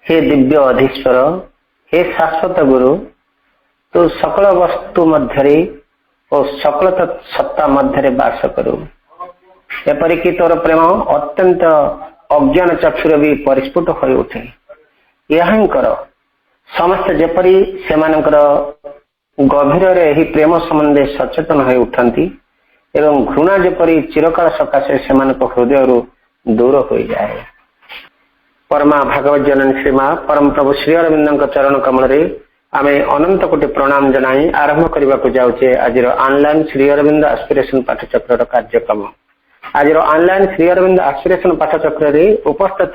हे दिव्य अधीश्वर, हे शाश्वत गुरु, तू सकल वस्तु मध्य और सकल सत्ता मध्य बास करू। एपरिक तोर प्रेम अत्यंत अज्ञान चक्षुर भी परिस्फुट हो उठे। यह कर समस्त जेपरी से गभीर यही प्रेम संबंधे सचेतन हो उठती एवं घृणा जेपरी चिरकाल सकाशे से हृदय दूर हो जाए। परमा भागवत जननी श्रीमा परम प्रभु श्री अरविंद चरण कमल आम अनंत कोटि प्रणाम जनाई आरंभ करने को जाऊे आज ऑनलाइन श्री अरविंद एस्पिरेशन पाठचक्र कार्यक्रम। आज ऑनलाइन श्री अरविंद एस्पिरेशन पाठचक्र उपस्थित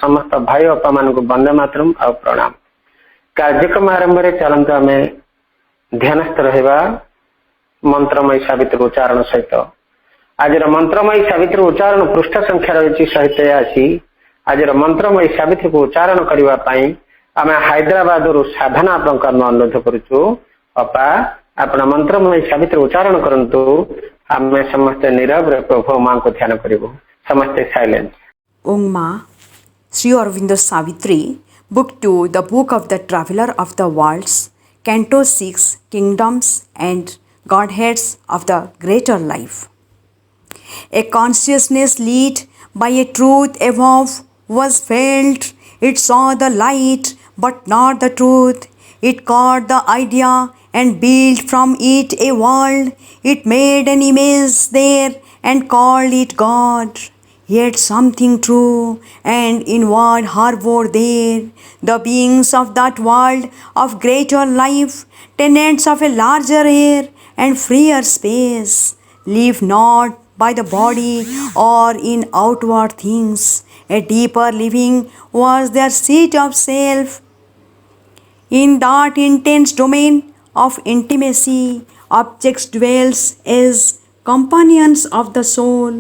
समस्त भाई अपा मान वंदे मातरम और प्रणाम। कार्यक्रम आरंभ में चलते आम ध्यानस्थ रहा मंत्रमयी सावित्री उच्चारण सहित। आज मंत्रमयी सावित्री उच्चारण पृष्ठ संख्या रही 183। आज मंत्रमयी सावित्री को उच्चारण करने आम हैदराबाद साधना आपका अनुरोध करुचु। अपा आप मंत्रमयी सावित्री उच्चारण करंतु, आम समस्ते नीरव प्रभु माँ को ध्यान करूँ। समस्ते साइलेंस। ओम माँ Sri Aurobindo Savitri, Book 2, The Book of the Traveler of the Worlds, Canto 6, Kingdoms and Godheads of the Greater Life. A consciousness lit by a truth above was felt. It saw the light but not the truth. It caught the idea and built from it a world. It made an image there and called it God. Yet something true and inward harbored there. The beings of that world of greater life, tenants of a larger air and freer space, live not by the body or in outward things. A deeper living was their seat of self. In that intense domain of intimacy, objects dwells as companions of the soul.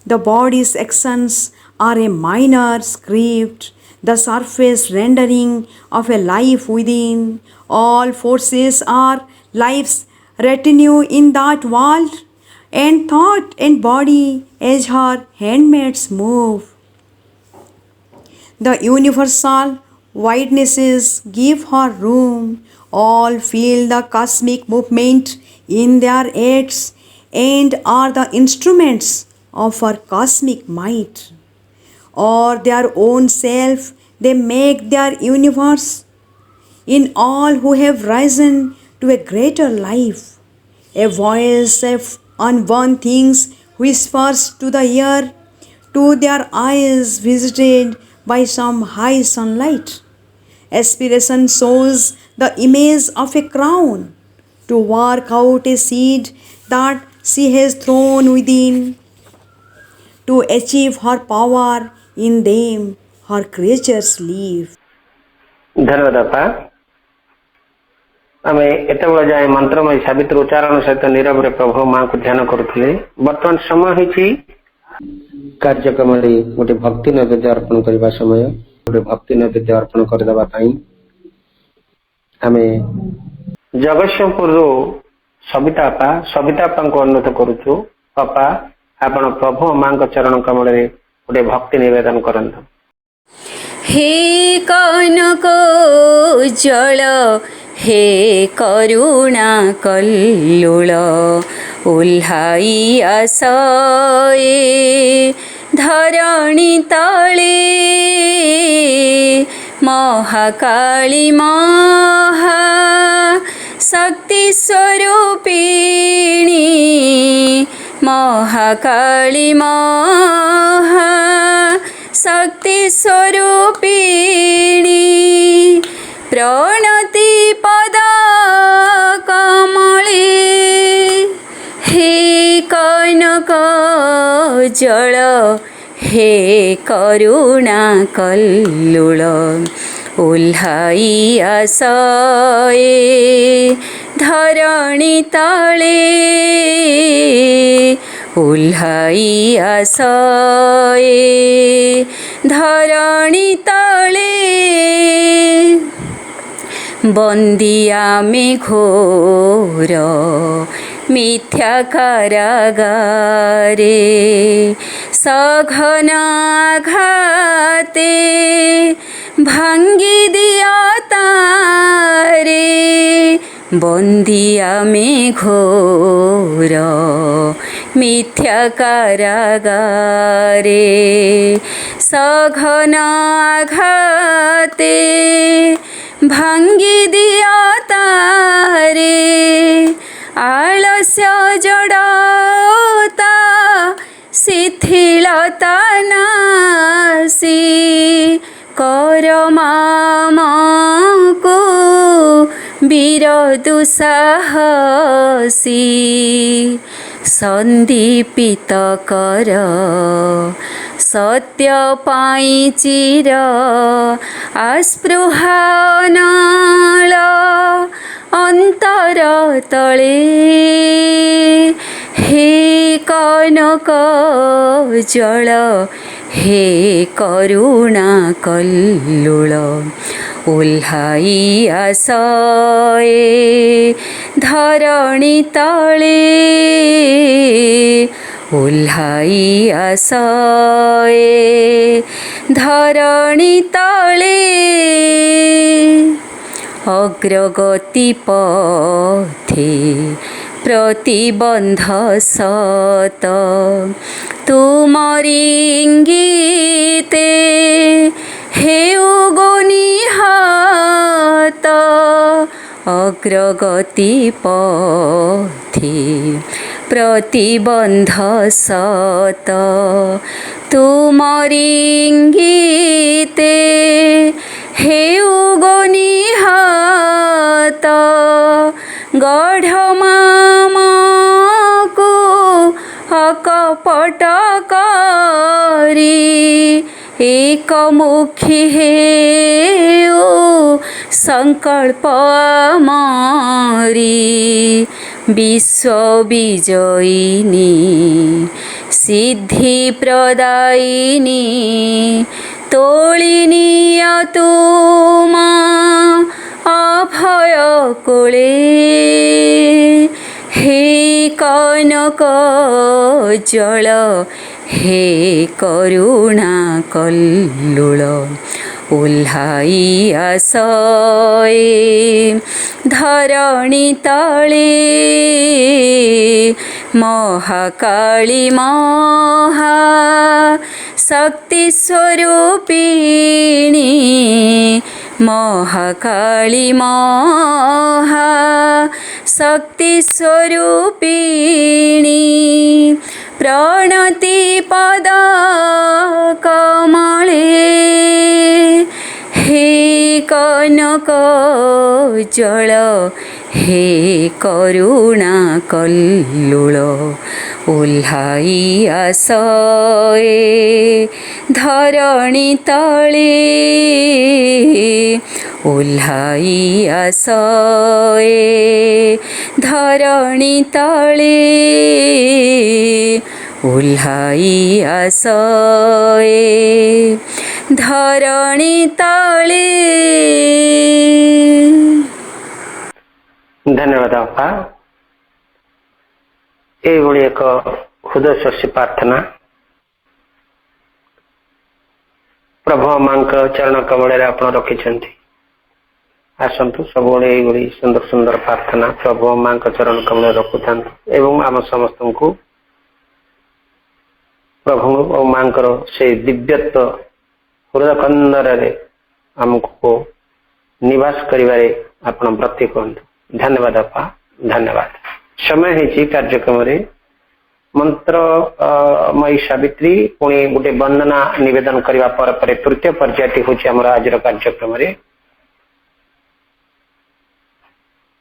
The body's actions are a minor script, the surface rendering of a life within. All forces are life's retinue in that world, and thought and body as her handmaids move. The universal widenesses give her room. All feel the cosmic movement in their acts and are the instruments of her cosmic might. Or their own self, they make their universe. In all who have risen to a greater life, a voice of unborn things whispers to the ear, to their eyes visited by some high sunlight. Aspiration shows the image of a crown to work out a seed that she has thrown within. To achieve her power in them, her creatures live. धन्यवाद अपा। आम एत जाए मंत्रमयी सावित्री उच्चारण सहित नीरव प्रभु माँ को ध्यान करुले। बर्तमान समय हो कार्यक्रम गोटे भक्ति नैवेद्य अर्पण करने समय। गोटे भक्ति नैवेद्य अर्पण करदे आम जगतसिंहपुर सविता अपा को अनुरोध करुचु। अपा आपण प्रभु माँ चरण कमल गोटे भक्ति निवेदन करंतु। हे कनक जल हे करुणा कल्लोल ओल्हाई आसए धरणी तले महाकाली महा शक्ति स्वरूपिणी महाकाली महा शक्ति स्वरूपिणी प्रणति पद कमले हे कनक जल हे करुणा कल्लोल ओल्हाई आसए धरणी तले ओल्हाई आसए धरणी तले बंदिया में घोर मिथ्या कारागारे सघन आघाते भांगी दिया तारे बंदिया में घोर मिथ्या कारागारे सघन आघाते भांगी दिया तारे आलस्य जड़ता शिथिलता नासी करमामको वीर दुस्साहसी सन्दीपित कर सत्य पाई चिर आस्पृहानल अंतर तले हे कनक जल हे करुणा कल्लुल ओल्हाई आसए धरणी तले ओल्हाई आसए धरणी तले अग्रगति पथे प्रतिबंध सत तुमरी इंगिते हेउ गुनिहात अग्रगति पथे प्रतिबंध सत तुमरी इंगिते हेउ गुनिहात गढ़ मामको अकपट करी एकमुखी हेउ संकल्प मारी विश्व विजयिनी सिद्धि प्रदायिनी तोलिनीय तुमा अभय कोले हे कनक जल हे करुणा कल्लुल ओल्हाई आसए धरणी तले महाकाली महा शक्ति स्वरूपिणी महाकाली महा शक्ति स्वरूपिणी प्रणति पद कमले हे कनक जल हे करुणा कल्लुल ओल्हाई आसए धरणी तले ओल्हाई आसए धरणी तले ओल्हाई आसए धरणी तले। धन्यवाद अपा एभଳି ଏକ ହୃଦୟସ୍ପର୍ଶୀ ପ୍ରାର୍ଥନା ପ୍ରଭୁ ମାଙ୍କ ଚରଣ କମଳରେ ଆପଣ ରଖିଛନ୍ତି। ଆସନ୍ତୁ ସବୁବେଳେ ଏଇଭଳି ସୁନ୍ଦର ସୁନ୍ଦର ପ୍ରାର୍ଥନା ପ୍ରଭୁ ମାଙ୍କ ଚରଣ କମଳରେ ରଖୁଥାନ୍ତୁ ଏବଂ ଆମ ସମସ୍ତଙ୍କୁ ପ୍ରଭୁ ଓ ମାଙ୍କର ସେଇ ଦିବ୍ୟତ୍ୱ ହୃଦୟ କନ୍ଦରରେ ଆମକୁ ନିବାସ କରିବାରେ ଆପଣ ବ୍ରତୀ କରନ୍ତୁ। ଧନ୍ୟବାଦ ଆପା ଧନ୍ୟବାଦ। समय है कार्यक्रम मंत्रमयी सावित्री पुणी गोटे वंदना निवेदन करने पर तृतीय पर्यायटी हूँ आज कार्यक्रम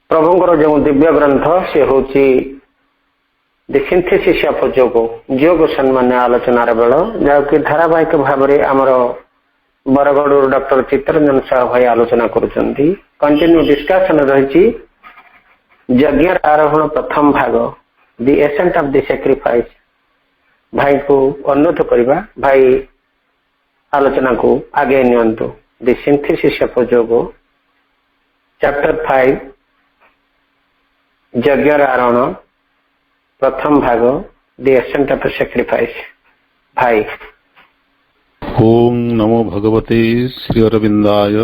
प्रभुंर जो दिव्य ग्रंथ से हूँ दि सिंथेसिस ऑफ योग सम्मान आलोचनार बेल जहाँकि धारावाहिक भाव में आमर बरगढ़ डॉक्टर चित्तरंजन साहू भाई आलोचना करुँच कंटिन्यू डिस्कशन रही यज्ञ आरोहण प्रथम भाग दि एसेंट ऑफ दि सैक्रिफाइस भाई को अनुरोध करवा भाई आलोचना को आगे नियंतु दि सिंथेसिस ऑफ योग चैप्टर 5 यज्ञ आरोहण प्रथम भाग दि एसेंट ऑफ सैक्रिफाइस भाई। ओम नमो भगवते श्री अरविंदाय।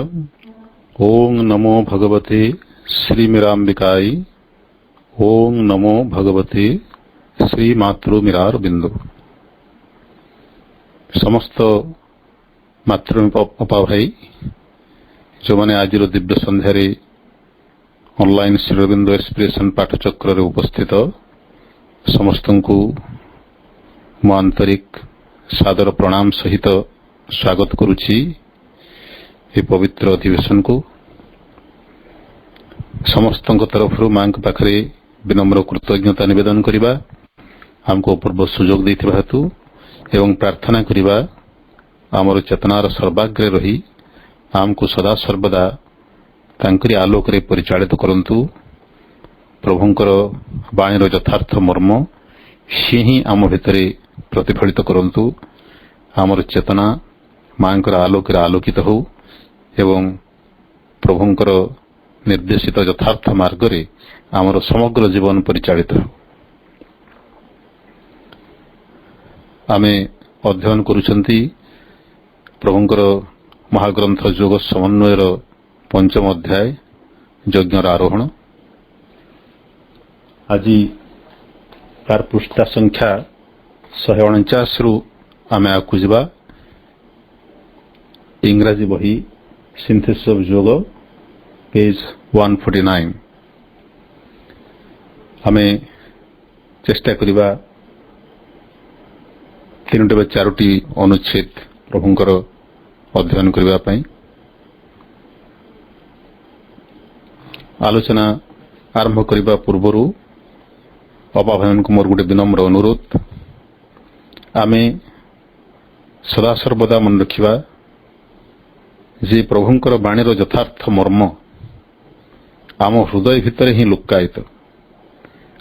ओम नमो भगवते श्री मीरांबिकाय। ओम नमो भगवते श्री मातृ मीरारविंदो। समस्त मातृपा भाई जो मैंने आज दिव्य संध्यार ऑनलाइन श्री अरविंदो एक्सप्रेशन पाठचक्र उपस्थित समस्त को मो आंतरिक सादर प्रणाम सहित स्वागत करुछि। ये पवित्र अधिवेशन को समस्त तरफ मां पाखरे विनम्र कृतज्ञता निवेदन करवा, आमको पूर्व सुजोग देथिबा हेतु एवं प्रार्थना करवा आमर चेतनार सर्वाग्रे रही आमको सदा सर्वदा तांकरी आलोक रे परिचालित करंतु। प्रभुंकर बाणीर यथार्थ मर्म सी ही आम भितरे प्रतिफलित करंतु। आमर चेतना मांकर आलोक आलोकित हो एवं प्रभुंकर निर्देशित यथार्थ मार्ग रे आमर समग्र जीवन परिचालित हो। आमे अध्ययन करुछंती प्रभुंकर महाग्रंथ योग समन्वयर पंचम अध्याय यज्ञर आरोहण। आज तार पृष्ठा संख्या 149 रु आमे आकु जिबा। इंग्राजी बही सिंथेसिस ऑफ योग पेज 149। आमे चेष्टा करिबा 3-4 अनुच्छेद प्रभुंकर अध्ययन करबा पई। आलोचना आरंभ करबा पूर्वरु अबा भाईन को मोर गोटे विनम्र अनुरोध, आमे सदा सर्वदा मन रखिबा जे प्रभुंकर बाणीर यथार्थ मर्म आम हृदय भितर ही लुकायित।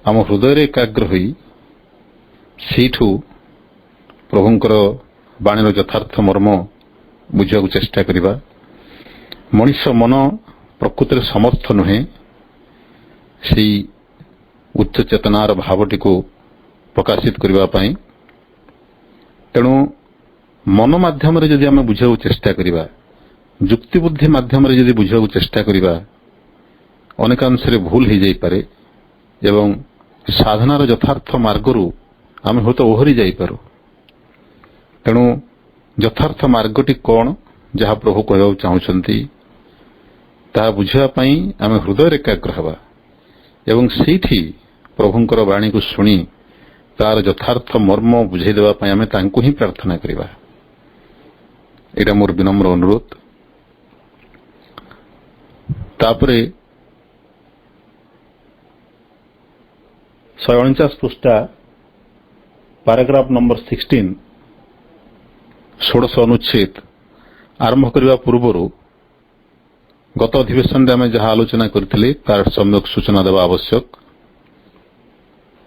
आम हृदय एकाग्र होई सेठू प्रभुंकर बाणीर यथार्थ मर्म बुझा चेष्टा करिबा। मनुष्य मन प्रकृति समर्थ नुहे से उच्च चेतनार भावटी को प्रकाशित करबा पई। तेणु मन माध्यम रे जदि आमे बुझा चेष्टा करिबा, युक्ति बुद्धि माध्यम रे जदि बुझा चेष्टा करिबा, अनेकांश रे भूल हो जाई पारे एवं साधनार यथार्थ मार्गरु आमे होत ओहरी जाई पारो। तेणु यथार्थ मार्गटी कौन जहाँ प्रभु कहवा चाहूँगी ताहा बुझा पई आमे हृदय एकाग्र हवा एवं सेठी प्रभुंकर बाणी को शुणी तार यथार्थ मर्म बुझाई देवा पई आमे तांको ही प्रार्थना करिबा। एटा मोर विनम्र अनुरोध। तापरे 149 पृष्ठा पैराग्राफ नंबर 16 16 अनुच्छेद आरंभ करने पूर्व गत अधिवेशन में आम जहाँ आलोचना करथिले तार सम्यक सूचना देवा आवश्यक।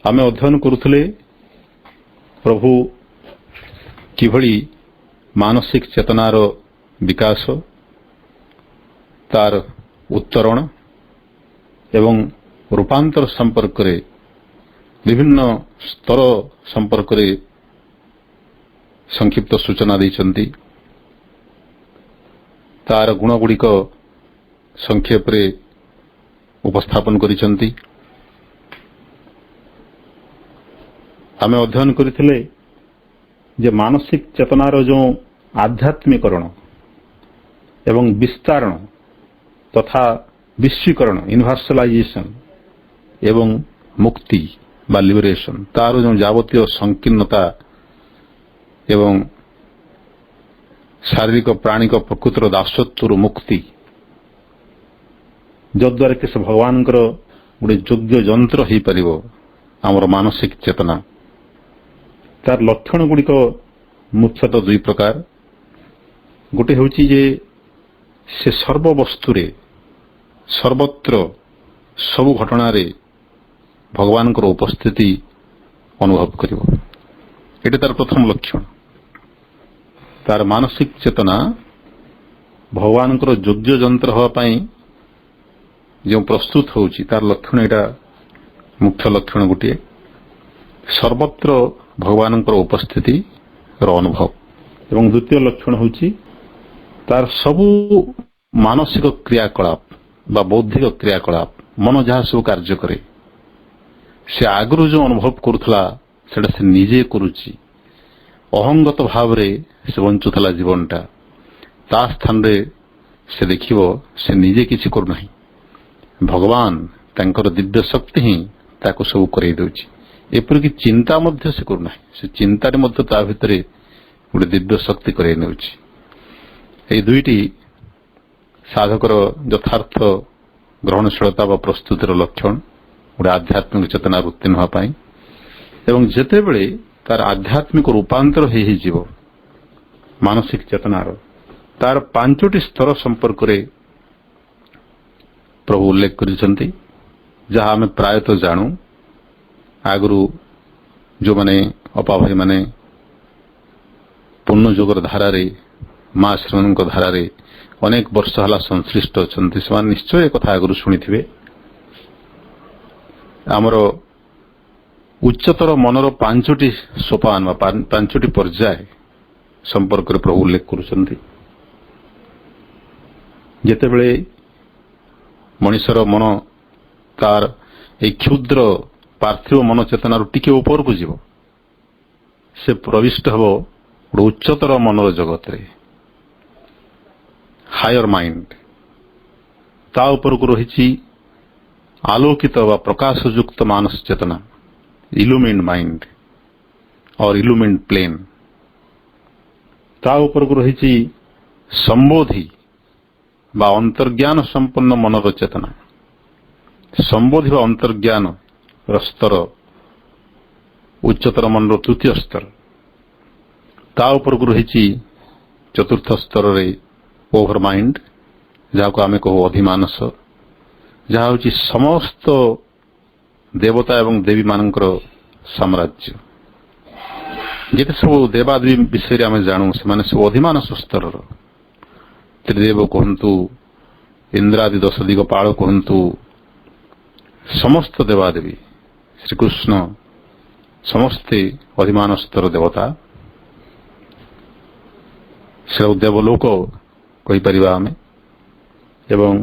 आम अध्ययन करुथिले प्रभु किभली मानसिक चेतनार विकास, तार उत्तरण एवं रूपांतर संपर्क रे विभिन्न स्तर संपर्क रे संक्षिप्त सूचना दैछंती। तार गुणगुड़िक संक्षेप रे उपस्थापन करिछंती। आमे अध्ययन करिथिले जे मानसिक चेतनार जो आध्यात्मिकरण एवं विस्तारण तथा विश्वीकरण यूनिवर्सलाइजेशन एवं मुक्ति बा लिबरेशन, तार जो जावतीय संकीर्णता एवं शारीरिक प्राणिक प्रकृतिर दासत्वर मुक्ति जद्वारा कि से भगवान गोटे योग्य जंत्र हो पार आमर मानसिक चेतना। तार लक्षण गुड़िक मुख्यतः 2 प्रकार। गोटे हूँ जे से सर्ववस्तु सर्वत्र सबु घटना भगवान उपस्थिति अनुभव करिवो। एटा तार प्रथम लक्षण। तार मानसिक चेतना भगवान योग्य जंत्र हवा पाई जो प्रस्तुत होउची तार लक्षण एटा मुख्य लक्षण गोटे। सर्वत्र भगवान उपस्थिति ଅନୁଭବ। ଏବଂ ଦ୍ୱିତୀୟ ଲକ୍ଷଣ ହେଉଛି ତାର ସବୁ ମାନସିକ କ୍ରିୟାକଳାପ ବା ବୌଦ୍ଧିକ କ୍ରିୟାକଳାପ, ମନ ଯାହା ସବୁ କାର୍ଯ୍ୟ କରେ, ସେ ଆଗରୁ ଯେଉଁ ଅନୁଭବ କରୁଥିଲା ସେଟା ସେ ନିଜେ କରୁଛି। ଅହଙ୍ଗତ ଭାବରେ ସେ ବଞ୍ଚୁଥିଲା ଜୀବନଟା, ତା ସ୍ଥାନରେ ସେ ଦେଖିବ ସେ ନିଜେ କିଛି କରୁନାହିଁ, ଭଗବାନ ତାଙ୍କର ଦିବ୍ୟ ଶକ୍ତି ହିଁ ତାକୁ ସବୁ କରେଇ ଦେଉଛି। ଏପରିକି ଚିନ୍ତା ମଧ୍ୟ ସେ କରୁନାହିଁ, ସେ ଚିନ୍ତାରେ ମଧ୍ୟ ତା ଭିତରେ ଗୋଟେ ଦିବ୍ୟ ଶକ୍ତି କରେଇ ନେଉଛି। ଏହି ଦୁଇଟି ସାଧକର ଯଥାର୍ଥ ଗ୍ରହଣଶୀଳତା ବା ପ୍ରସ୍ତୁତିର ଲକ୍ଷଣ, ଗୋଟେ ଆଧ୍ୟାତ୍ମିକ ଚେତନାର ଉତ୍ତୀର୍ଣ୍ଣ ହେବା ପାଇଁ। ଏବଂ ଯେତେବେଳେ ତାର ଆଧ୍ୟାତ୍ମିକ ରୂପାନ୍ତର ହେଇଯିବ ମାନସିକ ଚେତନାର, ତାର 5ଟି ସ୍ତର ସମ୍ପର୍କରେ ପ୍ରଭୁ ଉଲ୍ଲେଖ କରିଛନ୍ତି, ଯାହା ଆମେ ପ୍ରାୟତଃ ଜାଣୁ। ଆଗରୁ ଯେଉଁମାନେ ଅପାଭାଇମାନେ ପୂର୍ଣ୍ଣ ଯୋଗର ଧାରାରେ, ମା ଶ୍ରୀମାନଙ୍କ ଧାରାରେ ଅନେକ ବର୍ଷ ହେଲା ସଂଶ୍ଳିଷ୍ଟ ଅଛନ୍ତି, ସେମାନେ ନିଶ୍ଚୟ ଏ କଥା ଆଗରୁ ଶୁଣିଥିବେ। ଆମର ଉଚ୍ଚତର ମନର 5ଟି ସୋପାନ ବା 5ଟି ପର୍ଯ୍ୟାୟ ସମ୍ପର୍କରେ ପ୍ରଭୁ ଉଲ୍ଲେଖ କରୁଛନ୍ତି। ଯେତେବେଳେ ମଣିଷର ମନ ତାର ଏହି କ୍ଷୁଦ୍ର ପାର୍ଥିବ ମନ ଚେତନାରୁ ଟିକେ ଉପରକୁ ଯିବ, ସେ ପ୍ରବିଷ୍ଟ ହେବ ଗୋଟେ ଉଚ୍ଚତର ମନର ଜଗତରେ, ହାୟର ମାଇଣ୍ଡ। ତା ଉପରକୁ ରହିଛି ଆଲୋକିତ ବା ପ୍ରକାଶଯୁକ୍ତ ମାନସ ଚେତନା, ଇଲୁମିନ୍ଡ ମାଇଣ୍ଡ और इल्यूमिन्ड प्लेन। ତା ଉପରକୁ ରହିଛି ସମ୍ବୋଧି ବା ଅନ୍ତର୍ଜ୍ଞାନ ସମ୍ପନ୍ନ ମନର ଚେତନା, ସମ୍ବୋଧି ବା ଅନ୍ତର୍ଜ୍ଞାନ ସ୍ତର ଉଚ୍ଚତର ମନର 3ୟ ସ୍ତର। ତା ଉପରକୁ ରହିଛି 4ର୍ଥ ସ୍ତରରେ ଓଭର ମାଇଣ୍ଡ, ଯାହାକୁ ଆମେ କହୁ ଅଧିମାନସ, ଯାହା ହେଉଛି ସମସ୍ତ ଦେବତା ଏବଂ ଦେବୀମାନଙ୍କର ସାମ୍ରାଜ୍ୟ। ଯେତେ ସବୁ ଦେବାଦେବୀ ବିଷୟରେ ଆମେ ଜାଣୁ, ସେମାନେ ସବୁ ଅଧିମାନସ ସ୍ତରର। ତ୍ରିଦେବ କୁହନ୍ତୁ, ଇନ୍ଦ୍ରାଦି 10 ଦିଗପାଳ କୁହନ୍ତୁ, ସମସ୍ତ ଦେବାଦେବୀ, ଶ୍ରୀକୃଷ୍ଣ, ସମସ୍ତେ ଅଧିମାନସ ସ୍ତର ଦେବତା। ସେଟାକୁ ଦେବଲୋକ କହିପାରିବା ଆମେ। ଏବଂ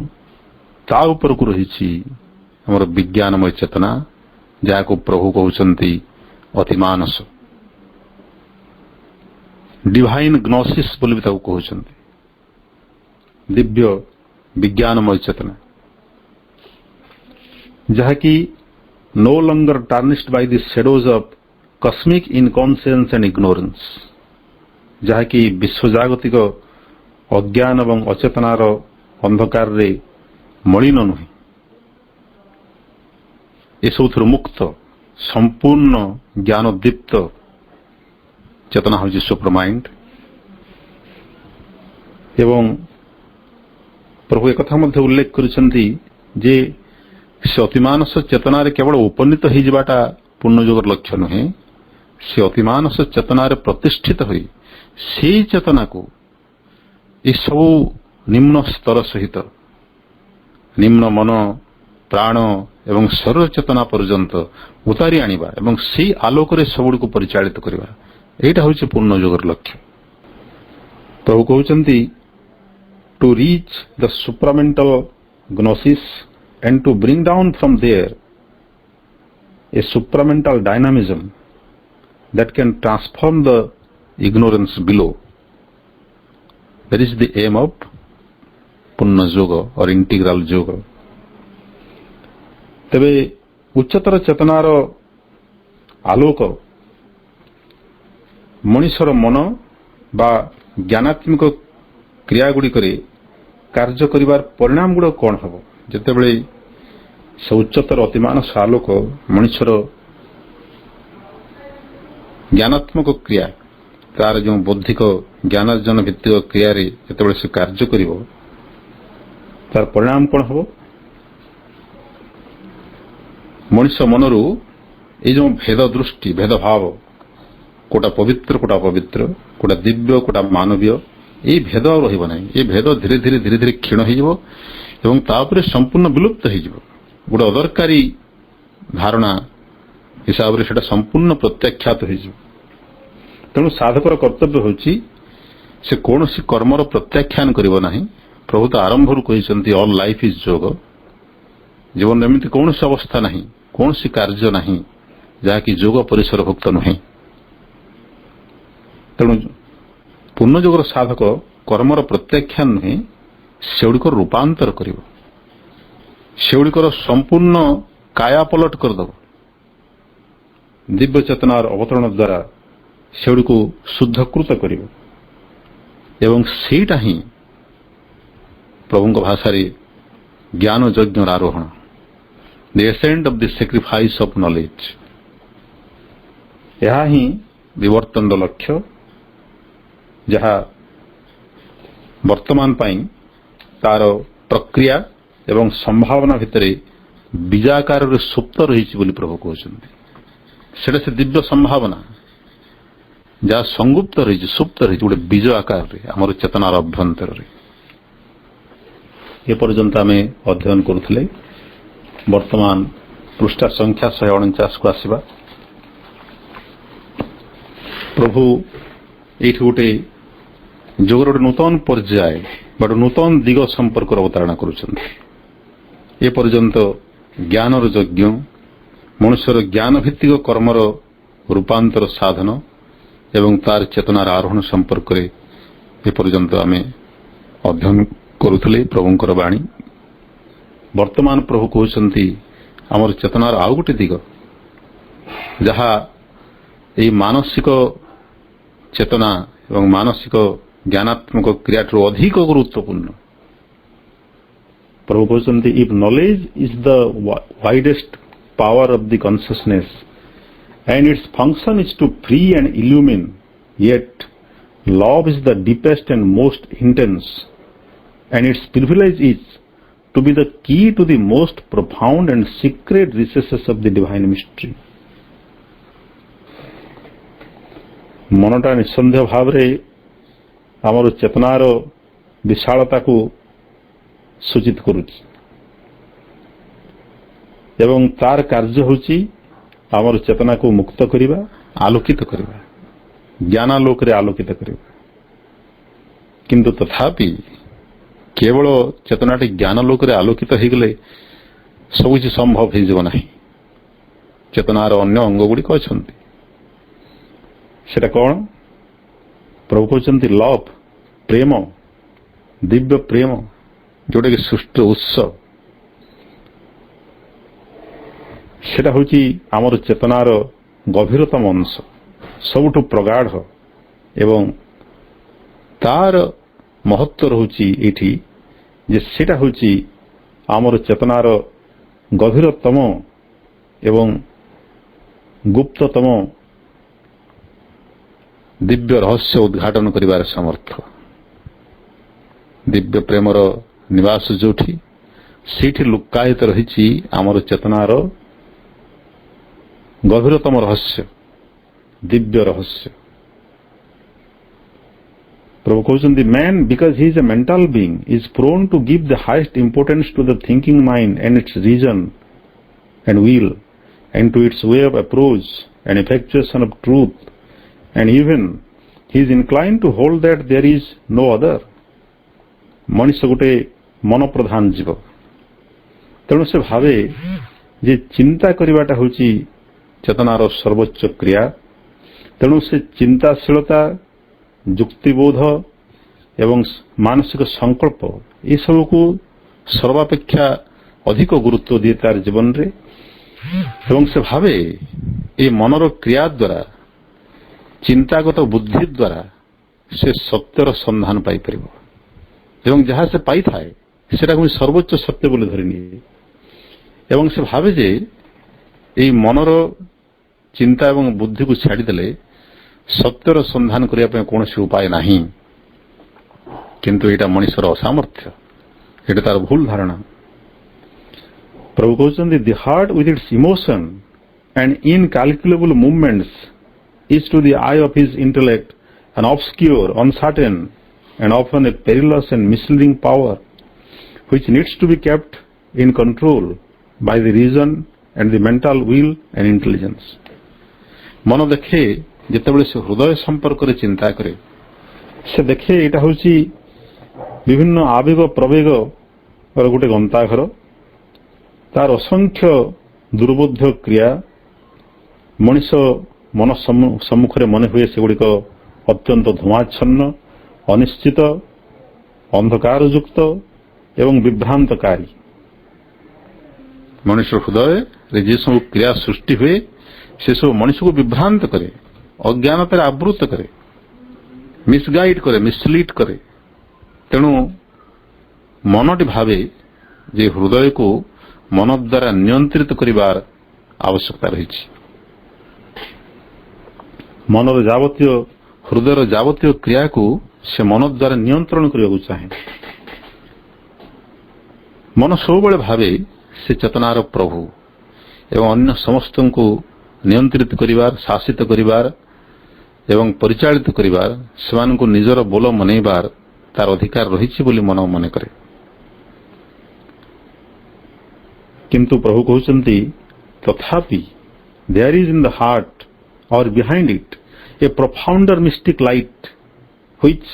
ତା ଉପରକୁ ରହିଛି ଆମର ବିଜ୍ଞାନମୟ ଚେତନା, ଯାହାକୁ ପ୍ରଭୁ କହୁଛନ୍ତି ଅତିମାନସ, ଡିଭାଇନ ଗ୍ନୋସିସ୍ ବୋଲି ବି ତାକୁ କହୁଛନ୍ତି, ଦିବ୍ୟ ବିଜ୍ଞାନମୟ ଚେତନା, ଯାହାକି no longer tarnished by the shadows of cosmic inconscience and ignorance, ଯାହାକି ବିଶ୍ୱଜାଗତିକ ଅଜ୍ଞାନ ଏବଂ ଅଚେତନାର ଅନ୍ଧକାରରେ ମଳିନ ନୁହେଁ, ଏସବୁଥିରୁ ମୁକ୍ତ ସମ୍ପୂର୍ଣ୍ଣ ଜ୍ଞାନ ଦୀପ୍ତ ଚେତନା ହେଉଛି ସୁପର ମାଇଣ୍ଡ। ଏବଂ ପ୍ରଭୁ ଏକଥା ମଧ୍ୟ ଉଲ୍ଲେଖ କରିଛନ୍ତି ଯେ ସେ ଅତିମାନସ ଚେତନାରେ କେବଳ ଉପନୀତ ହୋଇଯିବାଟା ପୂର୍ଣ୍ଣଯୋଗର ଲକ୍ଷ୍ୟ ନୁହେଁ, ସେ ଅତିମାନସ ଚେତନାରେ ପ୍ରତିଷ୍ଠିତ ହୋଇ ସେଇ ଚେତନାକୁ ଏସବୁ ନିମ୍ନ ସ୍ତର ସହିତ ନିମ୍ନ ମନ, ପ୍ରାଣ ଏବଂ ଶରୀର ଚେତନା ପର୍ଯ୍ୟନ୍ତ ଉତାରି ଆଣିବା ଏବଂ ସେଇ ଆଲୋକରେ ସବୁଗୁଡ଼ିକୁ ପରିଚାଳିତ କରିବା, ଏଇଟା ହେଉଛି ପୂର୍ଣ୍ଣଯୋଗର ଲକ୍ଷ୍ୟ। ପ୍ରଭୁ କହୁଛନ୍ତି to reach the supramental gnosis and to bring down from there a supramental dynamism that can transform the ignorance below. That is the aim of Punna Yoga or integral yoga. ତେବେ ଉଚ୍ଚତର ଚେତନାର ଆଲୋକ ମଣିଷର ମନ ବା ଜ୍ଞାନାତ୍ମକ କ୍ରିୟାଗୁଡ଼ିକରେ କାର୍ଯ୍ୟ କରିବାର ପରିଣାମ ଗୁଡ଼ିକ କ'ଣ ହେବ? ଯେତେବେଳେ ସେ ଉଚ୍ଚତର ଅତିମାନସ ଆଲୋକ ମଣିଷର ଜ୍ଞାନାତ୍ମକ କ୍ରିୟା, ତାର ଯେଉଁ ବୌଦ୍ଧିକ ଜ୍ଞାନାର୍ଜନ ଭିତ୍ତିକ କ୍ରିୟାରେ ଯେତେବେଳେ ସେ କାର୍ଯ୍ୟ କରିବ, ତାର ପରିଣାମ କ'ଣ ହେବ? ମଣିଷ ମନରୁ এই ଯେଉଁ ଭେଦ ଦୃଷ୍ଟି, ଭେଦଭାବ, କୋଉଟା ପବିତ୍ର କୋଉଟା ଅପବିତ୍ର, କୋଉଟା ଦିବ୍ୟ କୋଉଟା ମାନବୀୟ, এই ଭେଦ ଆଉ ରହିବ ନାହିଁ। এই ଭେଦ ଧୀରେ ଧୀରେ ଧୀରେ ଧୀରେ କ୍ଷୀଣ ହେଇଯିବ ଏବଂ ତାପରେ ସମ୍ପୂର୍ଣ୍ଣ ବିଲୁପ୍ତ ହେଇଯିବ। ଗୋଟେ ଅଦରକାରୀ ଧାରଣା ହିସାବରେ ସେଟା ସମ୍ପୂର୍ଣ୍ଣ ପ୍ରତ୍ୟାଖ୍ୟାତ ହେଇଯିବ। ତେଣୁ ସାଧକର କର୍ତ୍ତବ୍ୟ ହେଉଛି ସେ କୌଣସି କର୍ମର ପ୍ରତ୍ୟାଖ୍ୟାନ କରିବ ନାହିଁ। ପ୍ରଭୁ ତ ଆରମ୍ଭରୁ କହିଛନ୍ତି ଅଲ୍ ଲାଇଫ୍ ଇଜ୍ ଯୋଗ। ଜୀବନରେ ଏମିତି କୌଣସି ଅବସ୍ଥା ନାହିଁ, କୌଣସି କାର୍ଯ୍ୟ ନାହିଁ ଯାହାକି ଯୋଗ ପରିସରଭୁକ୍ତ ନୁହେଁ। ତେଣୁ ପୂର୍ଣ୍ଣଯୋଗର ସାଧକ କର୍ମର ପ୍ରତ୍ୟାଖ୍ୟାନ ନୁହେଁ, ସେଗୁଡ଼ିକର ରୂପାନ୍ତର କରିବ, ସେଗୁଡ଼ିକର ସମ୍ପୂର୍ଣ୍ଣ କାୟାପଲଟ କରିଦେବ। ଦିବ୍ୟ ଚେତନାର ଅବତରଣ ଦ୍ୱାରା ସେଗୁଡ଼ିକୁ ଶୁଦ୍ଧକୃତ କରିବ ଏବଂ ସେଇଟା ହିଁ ପ୍ରଭୁଙ୍କ ଭାଷାରେ ଜ୍ଞାନ ଯଜ୍ଞର ଆରୋହଣ, the ascent of the sacrifice of knowledge. ଏହା ହିଁ ବିବର୍ତ୍ତନର ଲକ୍ଷ୍ୟ, ଯାହା ବର୍ତ୍ତମାନ ପାଇଁ ତାର ପ୍ରକ୍ରିୟା ଏବଂ ସମ୍ଭାବନା ଭିତରେ ବୀଜାକାରରେ ସୁପ୍ତ ରହିଛି ବୋଲି ପ୍ରଭୁ କହୁଛନ୍ତି। ସେଟା ସେ ଦିବ୍ୟ ସମ୍ଭାବନା ଯାହା ସଂଗୁପ୍ତ ରହିଛି, ସୁପ୍ତ ରହିଛି ଗୋଟେ ବୀଜ ଆକାରରେ ଆମର ଚେତନାର ଅଭ୍ୟନ୍ତରରେ। ଏପର୍ଯ୍ୟନ୍ତ ଆମେ ଅଧ୍ୟୟନ କରୁଥିଲେ। ବର୍ତ୍ତମାନ ପୃଷ୍ଠା ସଂଖ୍ୟା 149କୁ ଆସିବା। ପ୍ରଭୁ ଏଇଠି ଗୋଟେ ଯୋଗର ଗୋଟେ ନୂତନ ପର୍ଯ୍ୟାୟ ବା ଗୋଟେ ନୂତନ ଦିଗ ସମ୍ପର୍କରେ ଅବତାରଣା କରୁଛନ୍ତି। ଏପର୍ଯ୍ୟନ୍ତ ଜ୍ଞାନର ଯଜ୍ଞ, ମନୁଷ୍ୟର ଜ୍ଞାନ ଭିତ୍ତିକ କର୍ମର ରୂପାନ୍ତର ସାଧନ ଏବଂ ତାର ଚେତନାର ଆରୋହଣ ସମ୍ପର୍କରେ ଏପର୍ଯ୍ୟନ୍ତ ଆମେ ଅଧ୍ୟୟନ କରୁଥିଲେ ପ୍ରଭୁଙ୍କର ବାଣୀ। ବର୍ତ୍ତମାନ ପ୍ରଭୁ କହୁଛନ୍ତି ଆମର ଚେତନାର ଆଉ ଗୋଟେ ଦିଗ, ଯାହା ଏହି ମାନସିକ ଚେତନା ଏବଂ ମାନସିକ ଜ୍ଞାନାତ୍ମକ କ୍ରିୟାଠାରୁ ଅଧିକ ଗୁରୁତ୍ୱପୂର୍ଣ୍ଣ। ପ୍ରଭୁ କହୁଛନ୍ତି if knowledge is the widest power of the consciousness and its function is to free and illumine, yet love is the deepest and most intense, and its privilege is to be the key to the most profound and secret recesses of the divine mystery. ମନଟା ନିଃସନ୍ଦେହ ଭାବରେ ଆମର ଚେତନାର ବିଶାଳତାକୁ ସୂଚିତ କରୁଛି ଏବଂ ତାର କାର୍ଯ୍ୟ ହେଉଛି ଆମର ଚେତନାକୁ ମୁକ୍ତ କରିବା, ଆଲୋକିତ କରିବା, ଜ୍ଞାନାଲୋକରେ ଆଲୋକିତ କରିବା। କିନ୍ତୁ ତଥାପି କେବଳ ଚେତନାଟି ଜ୍ଞାନାଲୋକରେ ଆଲୋକିତ ହେଇଗଲେ ସବୁକିଛି ସମ୍ଭବ ହେଇଯିବ ନାହିଁ। ଚେତନାର ଅନ୍ୟ ଅଙ୍ଗଗୁଡ଼ିକ ଅଛନ୍ତି। ସେଟା କ'ଣ? ପ୍ରଭୁ କହୁଛନ୍ତି ଲଭ୍, ପ୍ରେମ, ଦିବ୍ୟ ପ୍ରେମ, ଯୋଉଟାକି ସୃଷ୍ଟିର ଉତ୍ସ। ସେଟା ହେଉଛି ଆମର ଚେତନାର ଗଭୀରତମ ଅଂଶ, ସବୁଠୁ ପ୍ରଗାଢ଼, ଏବଂ ତାର ମହତ୍ଵ ରହୁଛି ଏଇଠି ଯେ ସେଟା ହେଉଛି ଆମର ଚେତନାର ଗଭୀରତମ ଏବଂ ଗୁପ୍ତତମ ଦିବ୍ୟ ରହସ୍ୟ ଉଦ୍ଘାଟନ କରିବାର ସାମର୍ଥ୍ୟ। ଦିବ୍ୟ ପ୍ରେମର ନିବାସ ଯୋଉଠି, ସେଇଠି ଲୁକ୍କାୟିତ ରହିଛି ଆମର ଚେତନାର ଗଭୀରତମ ରହସ୍ୟ, ଦିବ୍ୟ ରହସ୍ୟ। ପ୍ରଭୁ କହୁଛନ୍ତି man because he is a mental being is prone to give the highest importance to the thinking mind and its reason and will and to its way of approach and effectuation of truth and even he is incline to hold that there is no other. ମଣିଷ ଗୋଟେ ମନପ୍ରଧାନ ଜୀବ, ତେଣୁ ସେ ଭାବେ ଯେ ଚିନ୍ତା କରିବାଟା ହେଉଛି ଚେତନାର ସର୍ବୋଚ୍ଚ କ୍ରିୟା। ତେଣୁ ସେ ଚିନ୍ତାଶୀଳତା, ଯୁକ୍ତିବୋଧ ଏବଂ ମାନସିକ ସଂକଳ୍ପ ଏସବୁକୁ ସର୍ବାପେକ୍ଷା ଅଧିକ ଗୁରୁତ୍ୱ ଦିଏ ତାର ଜୀବନରେ ଏବଂ ସେ ଭାବେ ଏ ମନର କ୍ରିୟା ଦ୍ୱାରା, ଚିନ୍ତାଗତ ବୁଦ୍ଧି ଦ୍ୱାରା ସେ ସତ୍ୟର ସନ୍ଧାନ ପାଇପାରିବ ଏବଂ ଯାହା ସେ ପାଇଥାଏ ସେଟାକୁ ସର୍ବୋଚ୍ଚ ସତ୍ୟ ବୋଲି ଧରିନିଏ ଏବଂ ସେ ଭାବେ ଯେ ଏହି ମନର ଚିନ୍ତା ଏବଂ ବୁଦ୍ଧିକୁ ଛାଡ଼ିଦେଲେ ସତ୍ୟର ସନ୍ଧାନ କରିବା ପାଇଁ କୌଣସି ଉପାୟ ନାହିଁ। କିନ୍ତୁ ଏଇଟା ମଣିଷର ଅସାମର୍ଥ୍ୟ, ଏଇଟା ତାର ଭୁଲ ଧାରଣା। ପ୍ରଭୁ କହୁଛନ୍ତି the heart with its emotion and incalculable movements is to the eye of his intellect an obscure, uncertain and often a perilous and misleading power which needs to be kept in control by the reason and the mental will and intelligence. ମନ ଦେଖେ ଯେତେବେଳେ ସେ ହୃଦୟ ସମ୍ପର୍କରେ ଚିନ୍ତା କରେ ସେ ଦେଖେ ଏଇଟା ହେଉଛି ବିଭିନ୍ନ ଆବେଗ ପ୍ରବେଗର ଗୋଟେ ଗନ୍ତାଘର, ତାର ଅସଂଖ୍ୟ ଦୁର୍ବୋଧ୍ୟ କ୍ରିୟା ମଣିଷ ମନ ସମ୍ମୁଖରେ ମନେ ହୁଏ ସେଗୁଡ଼ିକ ଅତ୍ୟନ୍ତ ଧୂଆଚ୍ଛନ୍ନ, ଅନିଶ୍ଚିତ, ଅନ୍ଧକାରଯୁକ୍ତ ଏବଂ ବିଭ୍ରାନ୍ତକାରୀ। ମଣିଷ ହୃଦୟରେ ଯେ ସବୁ କ୍ରିୟା ସୃଷ୍ଟି ହୁଏ ସେସବୁ ମଣିଷକୁ ବିଭ୍ରାନ୍ତ କରେ, ଅଜ୍ଞାନତାରେ ଆବୃତ କରେ, ମିସଗାଇଡ୍ କରେ, ମିସଲିଡ୍ କରେ। ତେଣୁ ମନଟି ଭାବେ ଯେ ହୃଦୟକୁ ମନ ଦ୍ୱାରା ନିୟନ୍ତ୍ରିତ କରିବାର ଆବଶ୍ୟକତା ରହିଛି। ମନର ଯାବତୀୟ ହୃଦୟର ଯାବତୀୟ କ୍ରିୟାକୁ ସେ ମନ ଦ୍ୱାରା ନିୟନ୍ତ୍ରଣ କରିବାକୁ ଚାହେଁ। ମନ ସବୁବେଳେ ଭାବେ ସେ ଚେତନାର ପ୍ରଭୁ ଏବଂ ଅନ୍ୟ ସମସ୍ତଙ୍କୁ ନିୟନ୍ତ୍ରିତ କରିବାର, ଶାସିତ କରିବାର ଏବଂ ପରିଚାଳିତ କରିବାର, ସେମାନଙ୍କୁ ନିଜର ବୋଲ ମନେଇବାର ତାର ଅଧିକାର ରହିଛି ବୋଲି ମନ ମନେ କରେ। କିନ୍ତୁ ପ୍ରଭୁ କହୁଛନ୍ତି ତଥାପି there is in the heart or behind it a profounder mystic light which,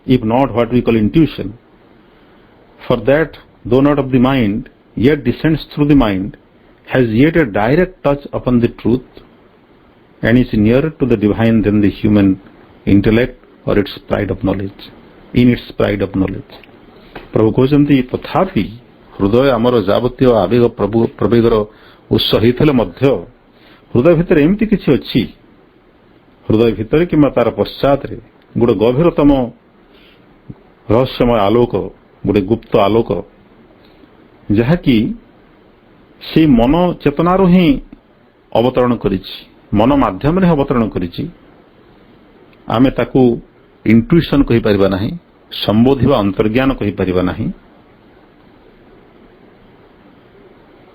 if not what we call intuition, for that though not of the mind yet descends through the mind, has yet a direct touch upon the truth and is nearer to the divine than the human intellect or its pride of knowledge, in its pride of knowledge। ପ୍ରଭୁ କହୁଛନ୍ତି ତଥାପି ହୃଦୟ ଆମର ଯାବତୀୟ ଆବେଗ ପ୍ରବେଗର ଉତ୍ସ ହୋଇଥିଲେ ମଧ୍ୟ ହୃଦୟ ଭିତରେ ଏମିତି କିଛି ଅଛି, ହୃଦୟ ଭିତରେ କିମ୍ବା ତାର ପଶ୍ଚାତରେ ଗୋଟେ ଗଭୀରତମ ରହସ୍ୟମୟ ଆଲୋକ, ଗୋଟେ ଗୁପ୍ତ ଆଲୋକ, ଯାହାକି ସେଇ ମନ ଚେତନାରୁ ହିଁ ଅବତରଣ କରିଛି, ମନ ମାଧ୍ୟମରେ ଅବତରଣ କରିଛି। ଆମେ ତାକୁ ଇଣ୍ଟୁଇସନ କହିପାରିବା ନାହିଁ, ସମ୍ବୋଧିବା ଅନ୍ତର୍ଜ୍ଞାନ କହିପାରିବା ନାହିଁ,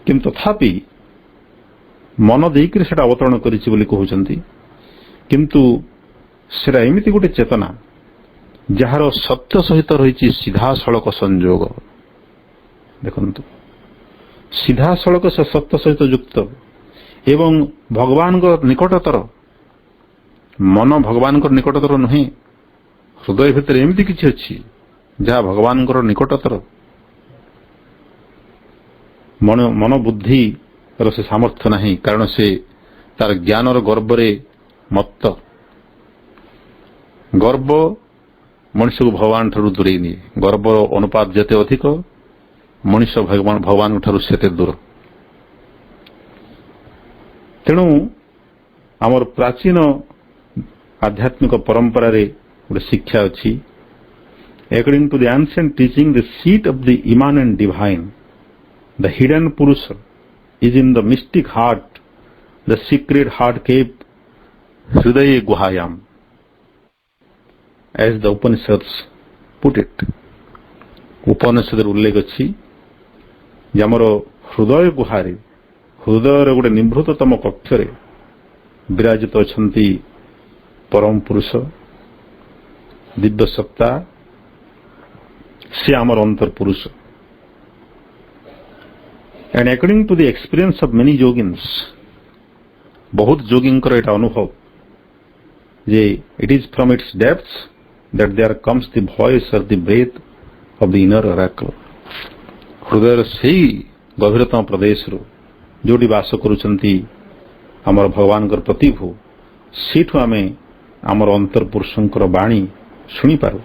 କିନ୍ତୁ ତଥାପି ମନ ଦେଇକରି ସେଟା ଅବତରଣ କରିଛି ବୋଲି କହୁଛନ୍ତି। କିନ୍ତୁ ସେଟା ଏମିତି ଗୋଟେ ଚେତନା ଯାହାର ସତ୍ୟ ସହିତ ରହିଛି ସିଧାସଳଖ ସଂଯୋଗ। ଦେଖନ୍ତୁ, ସିଧାସଳଖ ସେ ସତ୍ୟ ସହିତ ଯୁକ୍ତ ଏବଂ ଭଗବାନଙ୍କ ନିକଟତର। ମନ ଭଗବାନଙ୍କର ନିକଟତର ନୁହେଁ, ହୃଦୟ ଭିତରେ ଏମିତି କିଛି ଅଛି ଯାହା ଭଗବାନଙ୍କର ନିକଟତର। ମନ ବୁଦ୍ଧିର ସେ ସାମର୍ଥ୍ୟ ନାହିଁ, କାରଣ ସେ ତାର ଜ୍ଞାନର ଗର୍ବରେ ମତ୍ତ। ଗର୍ବ ମଣିଷକୁ ଭଗବାନ ଠାରୁ ଦୂରେଇ ନିଏ। ଗର୍ବର ଅନୁପାତ ଯେତେ ଅଧିକ, ମଣିଷ ଭଗବାନଙ୍କ ଠାରୁ ସେତେ ଦୂର। ତେଣୁ ଆମର ପ୍ରାଚୀନ ଆଧ୍ୟାତ୍ମିକ ପରମ୍ପରାରେ ଗୋଟେ ଶିକ୍ଷା ଅଛି। According to the ancient teaching, the seat of the immanent divine, the hidden Purusha, is in the mystic heart, the secret heart cave, Hridaye Guhayam, as the Upanishads put it। ଉପନିଷଦର ଉଲ୍ଲେଖ ଅଛି ଯେ ଆମର ହୃଦୟ ଗୁହାରେ, ହୃଦୟର ଗୋଟେ ନିଭୃତତମ କକ୍ଷରେ ବିରାଜିତ ଅଛନ୍ତି ପରମ ପୁରୁଷ, ଦିବ୍ୟ ସତ୍ତା, ସେ ଆମର ଅନ୍ତର ପୁରୁଷ। And according to the experience of many yogins, ବହୁତ ଯୋଗୀଙ୍କର ଏଟା ଅନୁଭବ ଯେ it is from its depths that there comes the voice or the breath of the inner oracle। ହୃଦୟର ସେଇ ଗଭୀରତମ ପ୍ରଦେଶରୁ ଯୋଉଠି ବାସ କରୁଛନ୍ତି ଆମର ଭଗବାନଙ୍କର ପ୍ରତିଭୁ, ସେଇଠୁ ଆମେ ଆମର ଅନ୍ତର୍ପୁରୁଷଙ୍କର ବାଣୀ ଶୁଣିପାରୁ।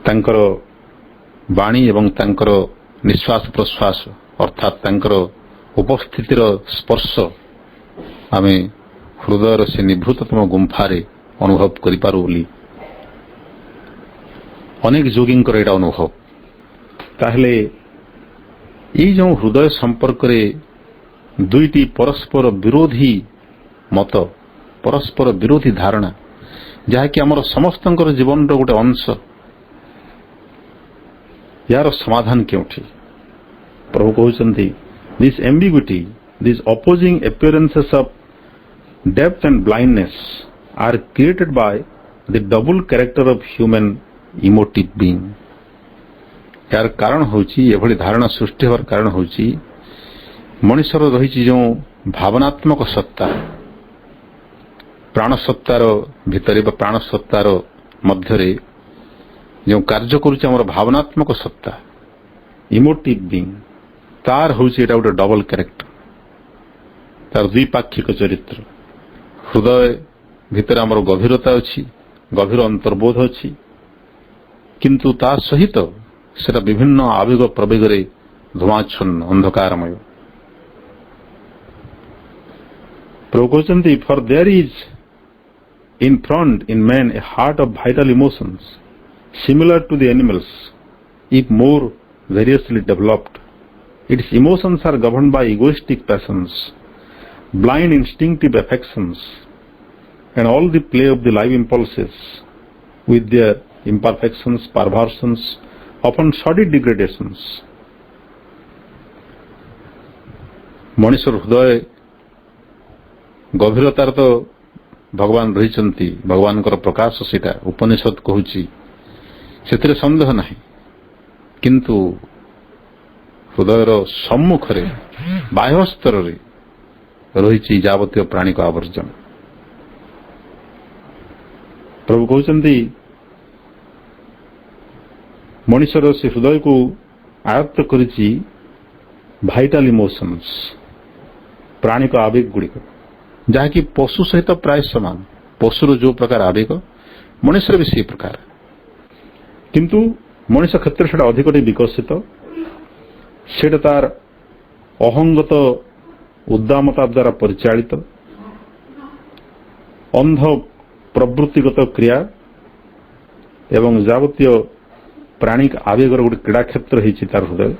ତାଙ୍କର ବାଣୀ ଏବଂ ତାଙ୍କର ନିଶ୍ୱାସ ପ୍ରଶ୍ୱାସ ଅର୍ଥାତ୍ ତାଙ୍କର ଉପସ୍ଥିତିର ସ୍ପର୍ଶ ଆମେ ହୃଦୟର ସେ ନିଭୃତତମ ଗୁମ୍ଫାରେ ଅନୁଭବ କରିପାରୁ ବୋଲି ଅନେକ ଯୋଗୀଙ୍କର ଏଇଟା ଅନୁଭବ। ତାହେଲେ ଏଇ ଯେଉଁ ହୃଦୟ ସମ୍ପର୍କରେ ଦୁଇଟି ପରସ୍ପର ବିରୋଧୀ ମତ, ପରସ୍ପର ବିରୋଧୀ ଧାରଣା, ଯାହାକି ଆମର ସମସ୍ତଙ୍କର ଜୀବନର ଗୋଟେ ଅଂଶ, यार समाधान केउठी? प्रभु कहउचंती this ambiguity, these opposing appearances of depth and blindness are created by the double character of human emotive being। यार कारण होची एभली धारणा सृष्टि होर कारण होची मनुष्यर रहिछि जो भावनात्मक सत्ता, ପ୍ରାଣସତ୍ତାର ଭିତରେ ବା ପ୍ରାଣସତ୍ତାର ମଧ୍ୟରେ ଯେଉଁ କାର୍ଯ୍ୟ କରୁଛି ଆମର ଭାବନାତ୍ମକ ସତ୍ତା, ଇମୋଟିଭ ବିଂ, ତାର ହେଉଛି ଏଇଟା ଗୋଟେ ଡବଲ କ୍ୟାରେକ୍ଟର, ତାର ଦ୍ୱିପାକ୍ଷିକ ଚରିତ୍ର। ହୃଦୟ ଭିତରେ ଆମର ଗଭୀରତା ଅଛି, ଗଭୀର ଅନ୍ତର୍ବୋଧ ଅଛି, କିନ୍ତୁ ତା ସହିତ ସେଟା ବିଭିନ୍ନ ଆବେଗ ପ୍ରବେଗରେ ଧୂଆଚ୍ଛନ୍ନ, ଅନ୍ଧକାରମୟ। ପ୍ରଭୁ କହୁଛନ୍ତି, for there is in front in man a heart of vital emotions similar to the animals if more variously developed. Its emotions are governed by egoistic passions, blind instinctive affections, and all the play of the life impulses with their imperfections, perversions, often sordid degradations. ମଣିଷର ହୃଦୟ ଗଭୀରତାର ତ ଭଗବାନ ରହିଛନ୍ତି, ଭଗବାନଙ୍କର ପ୍ରକାଶ ସେଇଟା ଉପନିଷଦ କହୁଛି, ସେଥିରେ ସନ୍ଦେହ ନାହିଁ। କିନ୍ତୁ ହୃଦୟର ସମ୍ମୁଖରେ ବାହ୍ୟ ସ୍ତରରେ ରହିଛି ଯାବତୀୟ ପ୍ରାଣିକ ଆବର୍ଜନ। ପ୍ରଭୁ କହୁଛନ୍ତି, ମଣିଷର ସେ ହୃଦୟକୁ ଆୟତ୍ତ କରିଛି ଭାଇଟାଲ ଇମୋସନ୍ସ, ପ୍ରାଣିକ ଆବେଗ ଗୁଡ଼ିକ, ଯାହାକି ପଶୁ ସହିତ ପ୍ରାୟ ସମାନ। ପଶୁର ଯେଉଁ ପ୍ରକାର ଆବେଗ ମଣିଷର ବି ସେହି ପ୍ରକାର, କିନ୍ତୁ ମଣିଷ କ୍ଷେତ୍ରରେ ସେଟା ଅଧିକ ଟିକେ ବିକଶିତ। ସେଟା ତାର ଅହଙ୍ଗତ ଉଦ୍ଦାମତା ଦ୍ୱାରା ପରିଚାଳିତ, ଅନ୍ଧ ପ୍ରବୃତ୍ତିଗତ କ୍ରିୟା ଏବଂ ଯାବତୀୟ ପ୍ରାଣିକ ଆବେଗର ଗୋଟେ କ୍ରୀଡ଼ାକ୍ଷେତ୍ର ହେଇଛି ତାର ହୃଦୟ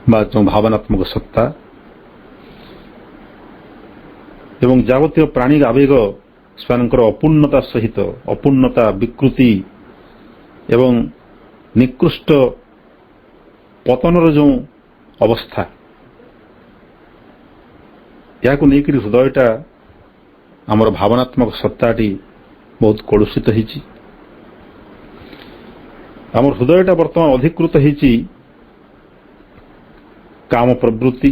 ବା ଯେଉଁ ଭାବନାତ୍ମକ ସତ୍ତା। ଏବଂ ଯାବତୀୟ ପ୍ରାଣିକ ଆବେଗ ସେମାନଙ୍କର ଅପୂର୍ଣ୍ଣତା ସହିତ, ଅପୂର୍ଣ୍ଣତା, ବିକୃତି ଏବଂ ନିକୃଷ୍ଟ ପତନର ଯେଉଁ ଅବସ୍ଥା, ଏହାକୁ ନେଇକରି ହୃଦୟଟା, ଆମର ଭାବନାତ୍ମକ ସତ୍ତାଟି ବହୁତ କଳୁଷିତ ହେଇଛି। ଆମର ହୃଦୟଟା ବର୍ତ୍ତମାନ ଅଧିକୃତ ହେଇଛି କାମ ପ୍ରବୃତ୍ତି,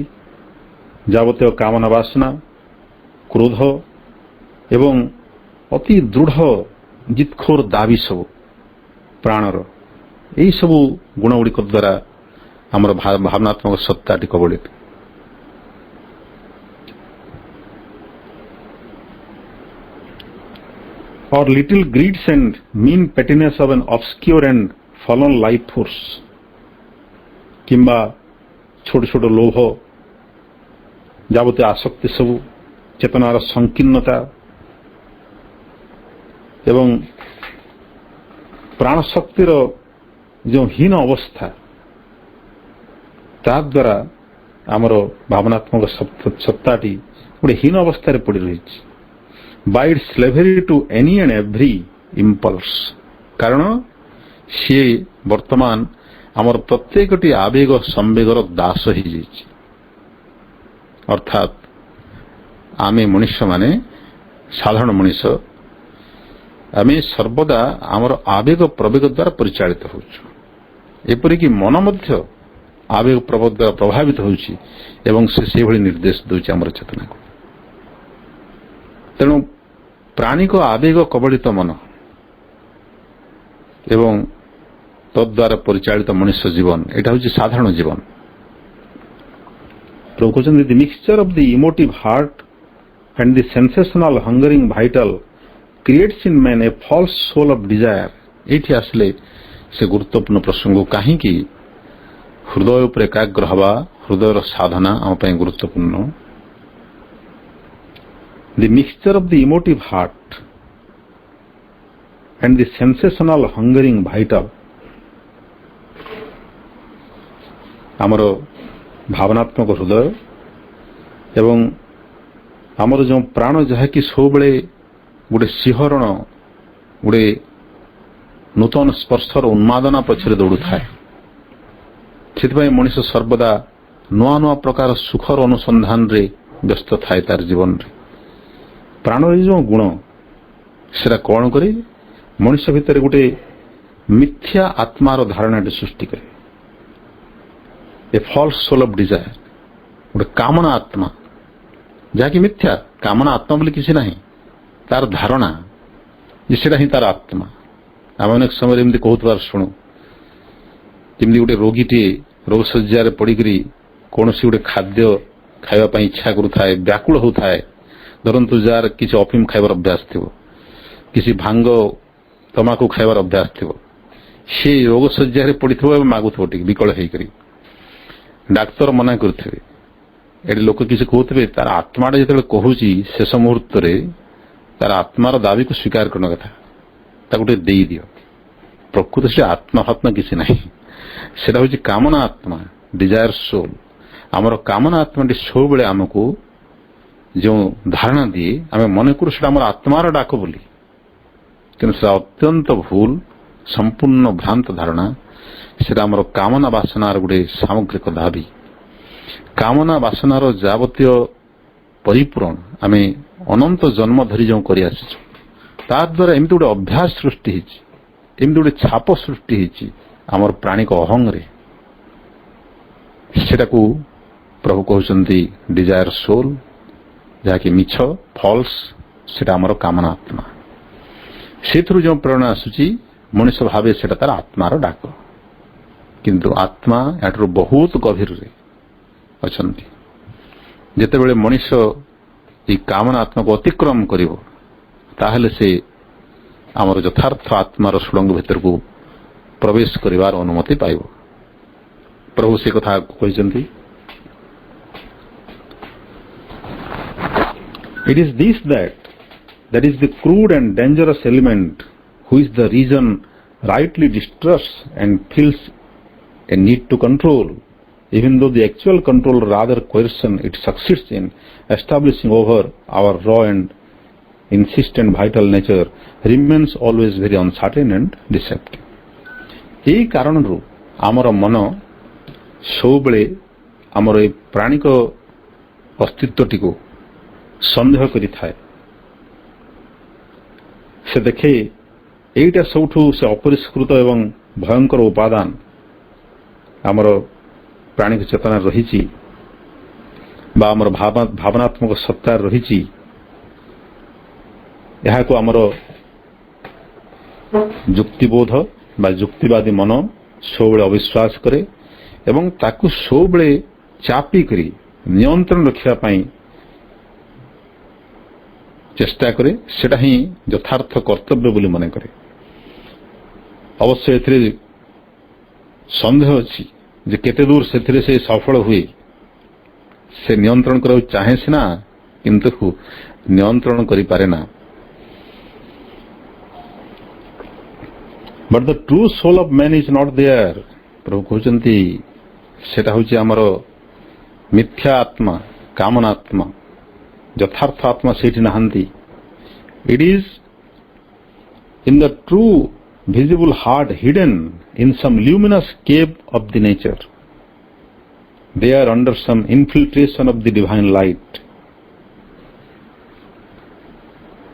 ଯାବତୀୟ କାମନା ବାସନା, କ୍ରୋଧ ଏବଂ ଅତି ଦୃଢ଼ ଜିତଖୋର ଦାବି ସବୁ ପ୍ରାଣର, ଏହି ସବୁ ଗୁଣଗୁଡ଼ିକ ଦ୍ୱାରା ଆମର ଭାବନାତ୍ମକ ସତ୍ତାଟି କବଳିତ। Or little greeds and mean pettiness of an obscure and fallen life force, କିମ୍ବା ଛୋଟ ଛୋଟ ଲୋଭ, ଯାବତୀୟ ଆସକ୍ତି ସବୁ, ଚେତନାର ସଂକୀର୍ଣ୍ଣତା ଏବଂ ପ୍ରାଣଶକ୍ତିର ଯେଉଁ ହୀନ ଅବସ୍ଥା, ତାଦ୍ୱାରା ଆମର ଭାବନାତ୍ମକ ସତ୍ତାଟି ଗୋଟେ ହୀନ ଅବସ୍ଥାରେ ପଡ଼ି ରହିଛି। by its slavery to any and every impulse, କାରଣ ସିଏ ବର୍ତ୍ତମାନ ଆମର ପ୍ରତ୍ୟେକଟି ଆବେଗ ସମ୍ବେଗର ଦାସ ହେଇଯାଇଛି। ଅର୍ଥାତ୍ ଆମେ ମଣିଷମାନେ, ସାଧାରଣ ମଣିଷ, ଆମେ ସର୍ବଦା ଆମର ଆବେଗ ପ୍ରବେଗ ଦ୍ୱାରା ପରିଚାଳିତ ହେଉଛୁ। ଏପରିକି ମନ ମଧ୍ୟ ଆବେଗ ପ୍ରବେଗ ଦ୍ୱାରା ପ୍ରଭାବିତ ହେଉଛି ଏବଂ ସେ ସେହିଭଳି ନିର୍ଦ୍ଦେଶ ଦେଉଛି ଆମର ଚେତନାକୁ। ତେଣୁ ପ୍ରାଣିକ ଆବେଗ କବଳିତ ମନ ଏବଂ ତଦ୍ୱାରା ପରିଚାଳିତ ମଣିଷ ଜୀବନ, ଏଇଟା ହେଉଛି ସାଧାରଣ ଜୀବନ। ପ୍ରଭୁ କହୁଛନ୍ତି, the mixture of the emotive heart and the sensational hungering vital creates in man a false soul of desire. ଏଇଠି ଆସିଲେ ସେ ଗୁରୁତ୍ୱପୂର୍ଣ୍ଣ ପ୍ରସଙ୍ଗ, କାହିଁକି ହୃଦୟ ଉପରେ ଏକାଗ୍ର ହେବା, ହୃଦୟର ସାଧନା ଆମ ପାଇଁ ଗୁରୁତ୍ୱପୂର୍ଣ୍ଣ। The mixture of the emotive heart and the sensational hungering vital, ଆମର ଭାବନାତ୍ମକ ହୃଦୟ ଏବଂ ଆମର ଯେଉଁ ପ୍ରାଣ, ଯାହାକି ସବୁବେଳେ ଗୋଟେ ଶିହରଣ, ଗୋଟେ ନୂତନ ସ୍ପର୍ଶର ଉନ୍ମାଦନା ପଛରେ ଦୌଡୁଥାଏ। ସେଥିପାଇଁ ମଣିଷ ସର୍ବଦା ନୂଆ ନୂଆ ପ୍ରକାର ସୁଖର ଅନୁସନ୍ଧାନରେ ବ୍ୟସ୍ତ ଥାଏ ତାର ଜୀବନରେ। ପ୍ରାଣର ଯେଉଁ ଗୁଣ, ସେଟା କ'ଣ କରେ, ମଣିଷ ଭିତରେ ଗୋଟେ ମିଥ୍ୟା ଆତ୍ମାର ଧାରଣାଟି ସୃଷ୍ଟି କରେ। ଏ ଫଲ୍ସ ସୋଲ୍ ଅଫ୍ ଡିଜାୟାର, ଗୋଟେ କାମନା ଆତ୍ମା, ଯାହାକି ମିଥ୍ୟା, କାମନା ଆତ୍ମା ବୋଲି କିଛି ନାହିଁ, ତାର ଧାରଣା ଯେ ସେଟା ହିଁ ତାର ଆତ୍ମା। ଆମେ ଅନେକ ସମୟରେ ଏମିତି କହୁଥିବାର ଶୁଣୁ, ଯେମିତି ଗୋଟେ ରୋଗୀଟିଏ ରୋଗ ଶଯ୍ୟାରେ ପଡ଼ିକରି କୌଣସି ଗୋଟେ ଖାଦ୍ୟ ଖାଇବା ପାଇଁ ଇଚ୍ଛା କରୁଥାଏ, ବ୍ୟାକୁଳ ହେଉଥାଏ। ଧରନ୍ତୁ ଯାହାର କିଛି ଅଫିମ ଖାଇବାର ଅଭ୍ୟାସ ଥିବ, କିଛି ଭାଙ୍ଗ ତମାକୁ ଖାଇବାର ଅଭ୍ୟାସ ଥିବ, ସେ ରୋଗ ଶଯ୍ୟାରେ ପଡ଼ିଥିବ ଏବଂ ମାଗୁଥିବ ଟିକେ ବିକଳ ହେଇକରି, ଡାକ୍ତର ମନା କରୁଥିବେ, ଏଠି ଲୋକ କିଛି କହୁଥିବେ, ତାର ଆତ୍ମାଟା ଯେତେବେଳେ କହୁଛି ଶେଷ ମୁହୂର୍ତ୍ତରେ ତାର ଆତ୍ମାର ଦାବିକୁ ସ୍ୱୀକାର କରିବା କଥା, ତାକୁ ଟିକେ ଦେଇଦିଅ। ପ୍ରକୃତ ସେ ଆତ୍ମା କିଛି ନାହିଁ, ସେଟା ହଉଛି କାମନା ଆତ୍ମା, ଡିଜାୟାର ସୋଲ। ଆମର କାମନା ଆତ୍ମାଟି ସବୁବେଳେ ଆମକୁ ଯେଉଁ ଧାରଣା ଦିଏ, ଆମେ ମନେ କରୁ ସେଟା ଆମର ଆତ୍ମାର ଡାକ ବୋଲି, କିନ୍ତୁ ସେଟା ଅତ୍ୟନ୍ତ ଭୁଲ, ସମ୍ପୂର୍ଣ୍ଣ ଭ୍ରାନ୍ତ ଧାରଣା। ସେଟା ଆମର କାମନା ବାସନାର ଗୋଟେ ସାମଗ୍ରିକ ଦାବି। କାମନା ବାସନାର ଯାବତୀୟ ପରିପୂରଣ ଆମେ ଅନନ୍ତ ଜନ୍ମ ଧରି ଯେଉଁ କରି ଆସିଛୁ, ତା ଦ୍ୱାରା ଏମିତି ଗୋଟେ ଅଭ୍ୟାସ ସୃଷ୍ଟି ହେଇଛି, ଏମିତି ଗୋଟେ ଛାପ ସୃଷ୍ଟି ହେଇଛି ଆମର ପ୍ରାଣିକ ଅହଙ୍ଗରେ। ସେଟାକୁ ପ୍ରଭୁ କହୁଛନ୍ତି ଡିଜାୟାର ସୋଲ, ଯାହାକି ମିଛ, ଫଲ୍ସ। ସେଟା ଆମର କାମନା ଆତ୍ମା। ସେଥିରୁ ଯେଉଁ ପ୍ରେରଣା ଆସୁଛି ମଣିଷ ଭାବେ ସେଟା ତାର ଆତ୍ମାର ଡାକ, କିନ୍ତୁ ଆତ୍ମା ଏଠାରୁ ବହୁତ ଗଭୀରରେ ଅଛନ୍ତି। ଯେତେବେଳେ ମଣିଷ ଏହି କାମନା ଆତ୍ମାକୁ ଅତିକ୍ରମ କରିବ, ତାହେଲେ ସେ ଆମର ଯଥାର୍ଥ ଆତ୍ମାର ସୁଡ଼ଙ୍ଗ ଭିତରକୁ ପ୍ରବେଶ କରିବାର ଅନୁମତି ପାଇବ। ପ୍ରଭୁ ସେ କଥା କହିଛନ୍ତି, it is this that is the crude and dangerous element which the reason rightly distrusts and feels a need to control, even though the actual control rather coercion it succeeds in establishing over our raw and insistent vital nature remains always very uncertain and deceptive. ଏହି କାରଣରୁ ଆମର ମନ ସବୁବେଳେ ଆମର ଏହି ପ୍ରାଣିକ ଅସ୍ତିତ୍ୱଟିକୁ ସନ୍ଦେହ କରିଥାଏ। ସେ ଦେଖେ ଏଇଟା ସବୁଠୁ ସେ ଅପରିଷ୍କୃତ ଏବଂ ଭୟଙ୍କର ଉପାଦାନ ଆମର ପ୍ରାଣିକ ଚେତନା ରହିଛି ବା ଆମର ଭାବନାତ୍ମକ ସତ୍ତାରେ ରହିଛି। ଏହାକୁ ଆମର ଯୁକ୍ତିବୋଧ ବା ଯୁକ୍ତିବାଦୀ ମନ ସବୁବେଳେ ଅବିଶ୍ୱାସ କରେ ଏବଂ ତାକୁ ସବୁବେଳେ ଚାପି କରି ନିୟନ୍ତ୍ରଣ ରଖିବା ପାଇଁ ଚେଷ୍ଟା କରେ। ସେଟା ହିଁ ଯଥାର୍ଥ କର୍ତ୍ତବ୍ୟ ବୋଲି ମନେ କରେ। ଅବଶ୍ୟ ଏଥିରେ ସନ୍ଦେହ ଅଛି ଯେ କେତେ ଦୂର ସେଥିରେ ସେ ସଫଳ ହୁଏ। ସେ ନିୟନ୍ତ୍ରଣ କରିବାକୁ ଚାହେଁ ସିନା, କିନ୍ତୁ ନିୟନ୍ତ୍ରଣ କରିପାରେ ନା। But the true soul of man is not there. ପ୍ରଭୁ କହୁଛନ୍ତି ସେଟା ହଉଛି ଆମର ମିଥ୍ୟା ଆତ୍ମା, କାମନା ଆତ୍ମା। ଯଥାର୍ଥ ଆତ୍ମା ସେଇଠି ନାହାନ୍ତି। It is in the true visible heart hidden in some luminous cave of the nature. They are under some infiltration of the divine light.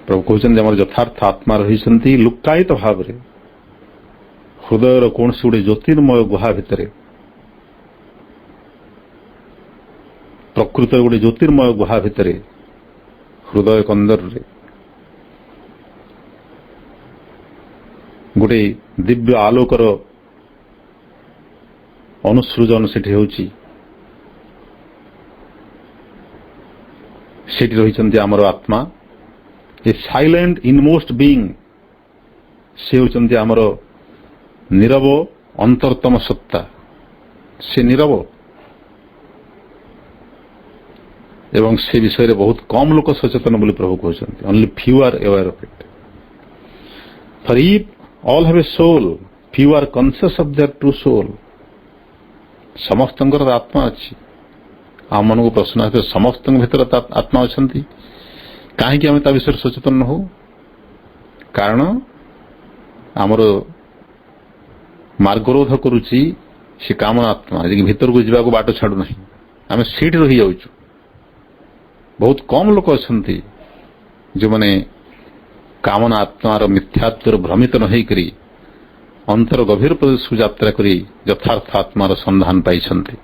ପ୍ରଭୁ କହୁଛନ୍ତି ଆମର ଯଥାର୍ଥ ଆତ୍ମା ରହିଛନ୍ତି ଲୁକ୍କାୟିତ ଭାବରେ ହୃଦୟର କୌଣସି ଗୋଟେ ଜ୍ୟୋତିର୍ମୟ ଗୁହା ଭିତରେ। ପ୍ରକୃତ ଗୋଟେ ଜ୍ୟୋତିର୍ମୟ ଗୁହା ଭିତରେ, ହୃଦୟ କନ୍ଦରରେ ଗୋଟେ ଦିବ୍ୟ ଆଲୋକର ଅନୁସୃଜନ ସେଠି ହେଉଛି। ସେଠି ରହିଛନ୍ତି ଆମର ଆତ୍ମା, ଏ ସାଇଲେଣ୍ଟ ଇନମୋଷ୍ଟ ବିଇଂ। ସେ ହେଉଛନ୍ତି ଆମର ନୀରବ ଅନ୍ତରତମ ସତ୍ତା। ସେ ନୀରବ ଏବଂ ସେ ବିଷୟରେ ବହୁତ କମ ଲୋକ ସଚେତନ ବୋଲି ପ୍ରଭୁ କହୁଛନ୍ତି। only few are aware of it. For if all have a soul, few are conscious of their true soul. ସମସ୍ତଙ୍କର ଆତ୍ମା ଅଛି। ଆମମାନଙ୍କୁ ପ୍ରଶ୍ନ ଆସେ, ସମସ୍ତଙ୍କ ଭିତରେ ଆତ୍ମା ଅଛନ୍ତି, କାହିଁକି ଆମେ ତା ବିଷୟରେ ସଚେତନ ନ ହଉ? କାରଣ ଆମର ମାର୍ଗରୋଧ କରୁଛି ସେ କାମନା ଆତ୍ମା, ଯେ ଭିତରକୁ ଯିବାକୁ ବାଟ ଛାଡୁନାହିଁ। ଆମେ ସେଇଠି ରହିଯାଉଛୁ। ବହୁତ କମ ଲୋକ ଅଛନ୍ତି ଯେଉଁମାନେ କାମନା ଆତ୍ମାର ମିଥ୍ୟାତ୍ୱରେ ଭ୍ରମିତ ନ ହେଇକରି ଅନ୍ତର ଗଭୀର ପ୍ରଦେଶକୁ ଯାତ୍ରା କରି ଯଥାର୍ଥ ଆତ୍ମାର ସନ୍ଧାନ ପାଇଛନ୍ତି।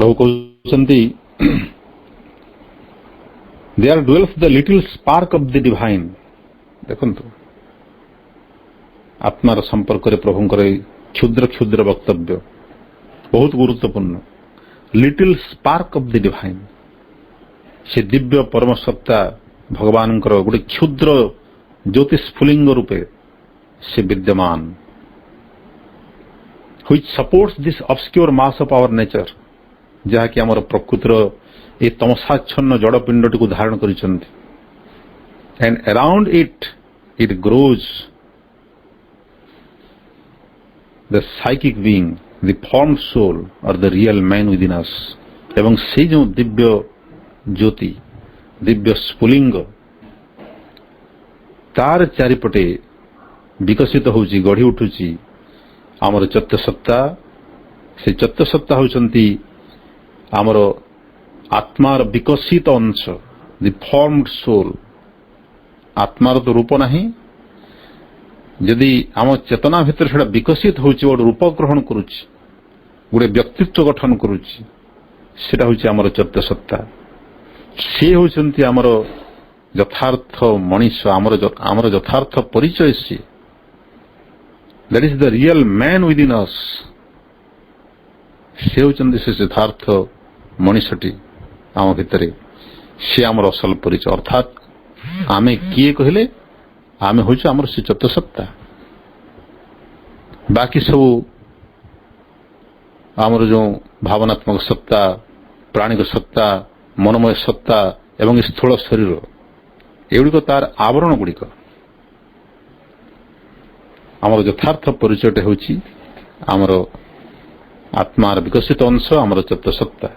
प्रभु कहते there dwells the little spark of the divine. देखंतु आत्मार संपर्क रे प्रभुंकर क्षुद्र क्षुद्र वक्तव्य बहुत गुरुत्वपूर्ण। Little spark of the divine, से दिव्य परम सत्ता भगवान गोटे क्षुद्र ज्योतिस्फुलिंग रूपे से विद्यमान, which supports this obscure mass of our nature, जहाँकि आमर प्रकृतिर ये तमसाच्छन्न जड़पिंडटी को धारण करिसंती। And around it grows the psychic being, the formed soul or the real man within us. एवं से जो दिव्य ज्योति दिव्य स्फुलिंग तार चारिपटे विकसित होउची गढ़ी उठुची आमर चत्त सत्ता। से चत्त सत्ता होउचंती आमर आत्मार विकसित अंश, द फॉर्म्ड सोल। आत्मार तो रूप नहीं, यदि आम चेतना भितर से विकसित होउची गोटे रूप ग्रहण करुची, गोटे व्यक्तित्व गठन करुची, सेटा होउची आमर चत्त सत्ता। से होउचंती आमर यथार्थ मनीष, आमर यथार्थ परिचय से। That is the real man within us. से होउचंती से यथार्थ मनीषटी आम भितरे, से आमर असल परिचय। अर्थात आमे किए कहले आमे होउछु आमर से चत्त सत्ता। बाकी सब आमर जो भावनात्मक सत्ता, प्राणिक सत्ता, मनोमय सत्ता एवं स्थूल शरीर, एगुड़िक तार आवरण गुड़िक। आमर यथार्थ परिचयटे होउछि आमर आत्मार विकसित अंश, आमर चत्त सत्ता।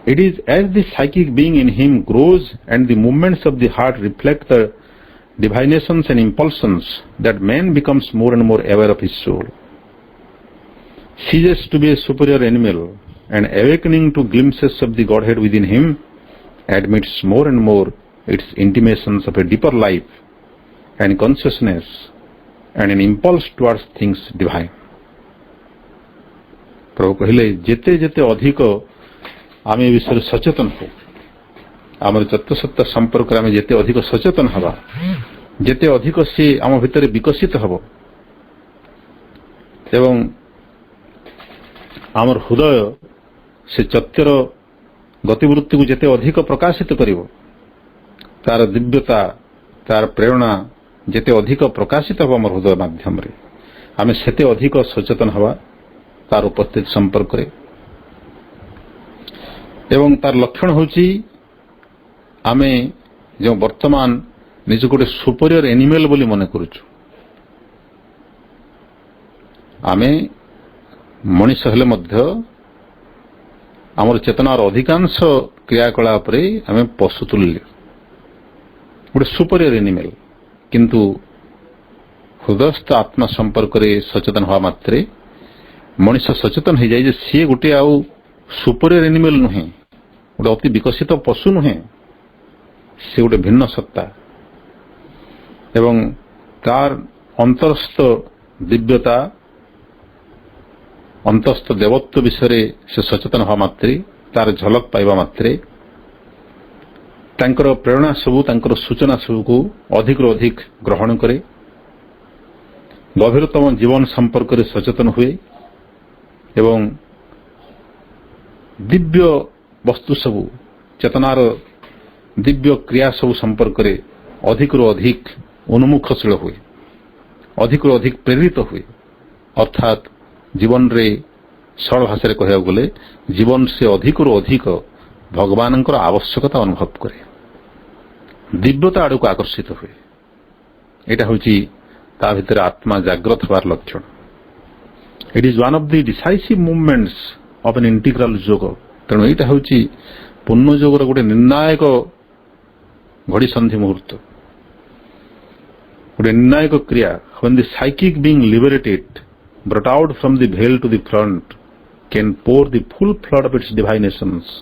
It is as the psychic being in him grows and the movements of the heart reflect the divinations and impulsions that man becomes more and more aware of his soul. Ceases to be a superior animal and awakening to glimpses of the Godhead within him admits more and more its intimations of a deeper life and consciousness and an impulse towards things divine. प्रभु कहले जेते जेते अधिक आम ए विषय सचेतन हो, आम तत्व सत्ता संपर्क आम जेते अधिक सचेतन हवा, जेते अधिक से आम भितर विकसित हब एवं आमर हृदय से चत्यर गतिवृत्ति को जेते अधिक प्रकाशित करिवो, तार दिव्यता तार प्रेरणा जेते अधिक प्रकाशित हब आमर हृदय माध्यम रे, आम सेते अधिक सचेतन हवा तार उपस्थित संपर्क रे। एवं तार लक्षण होची आमे जो वर्तमान निज गोटे सुपरियर एनिमल बोली मन करूछु, आमे मनीष हेले मध्य आमर चेतनार अधिकांश क्रियाकलाप रे आमे पशु तुल्य गोटे सुपरियर एनिमल। किंतु हृदयस्थ आत्मा संपर्क रे सचेतन हवा मात्रे मनीष सचेतन हो जाए जे सी गोटे आउ सुपरियर एनिमल नुहे, गोटे अति विकसित पशु नुहे, से गोटे भिन्न सत्ता एवं तार अंतरस्थ दिव्यता अंतस्थ देवत्व विषय से सचेतन हवा मात्रे, तार झलक पाइबा मात्रे तांकर प्रेरणा सबू तांकर सूचना सबू को अधिक रु अधिक ग्रहण करे, गभीरतम जीवन संपर्क रे सचेतन हुए एवं दिव्य वस्तु सबू चेतनार दिव्य क्रिया सबू संपर्क रे अधिक रु अधिक उन्मुखशील हुए, अधिक रु अधिक प्रेरित हुए। अर्थात जीवन रे सरल भाषा कहया गले जीवन से अधिक रु अधिक भगवान आवश्यकता अनुभव करे, दिव्यता आड़ को आकर्षित हुए। यहाँ हूँ ता भीतर आत्मा जाग्रत हबार लक्षण। It is one of the decisive movements of an integral योग। तेणु यहाँ हूँ पूर्ण योगर गोटे निर्णायक घड़ी संधि मुहूर्त, गोटे निर्णायक क्रिया। When the psychic being liberated brought out from the veil to the front can pour the full flood of its divinations,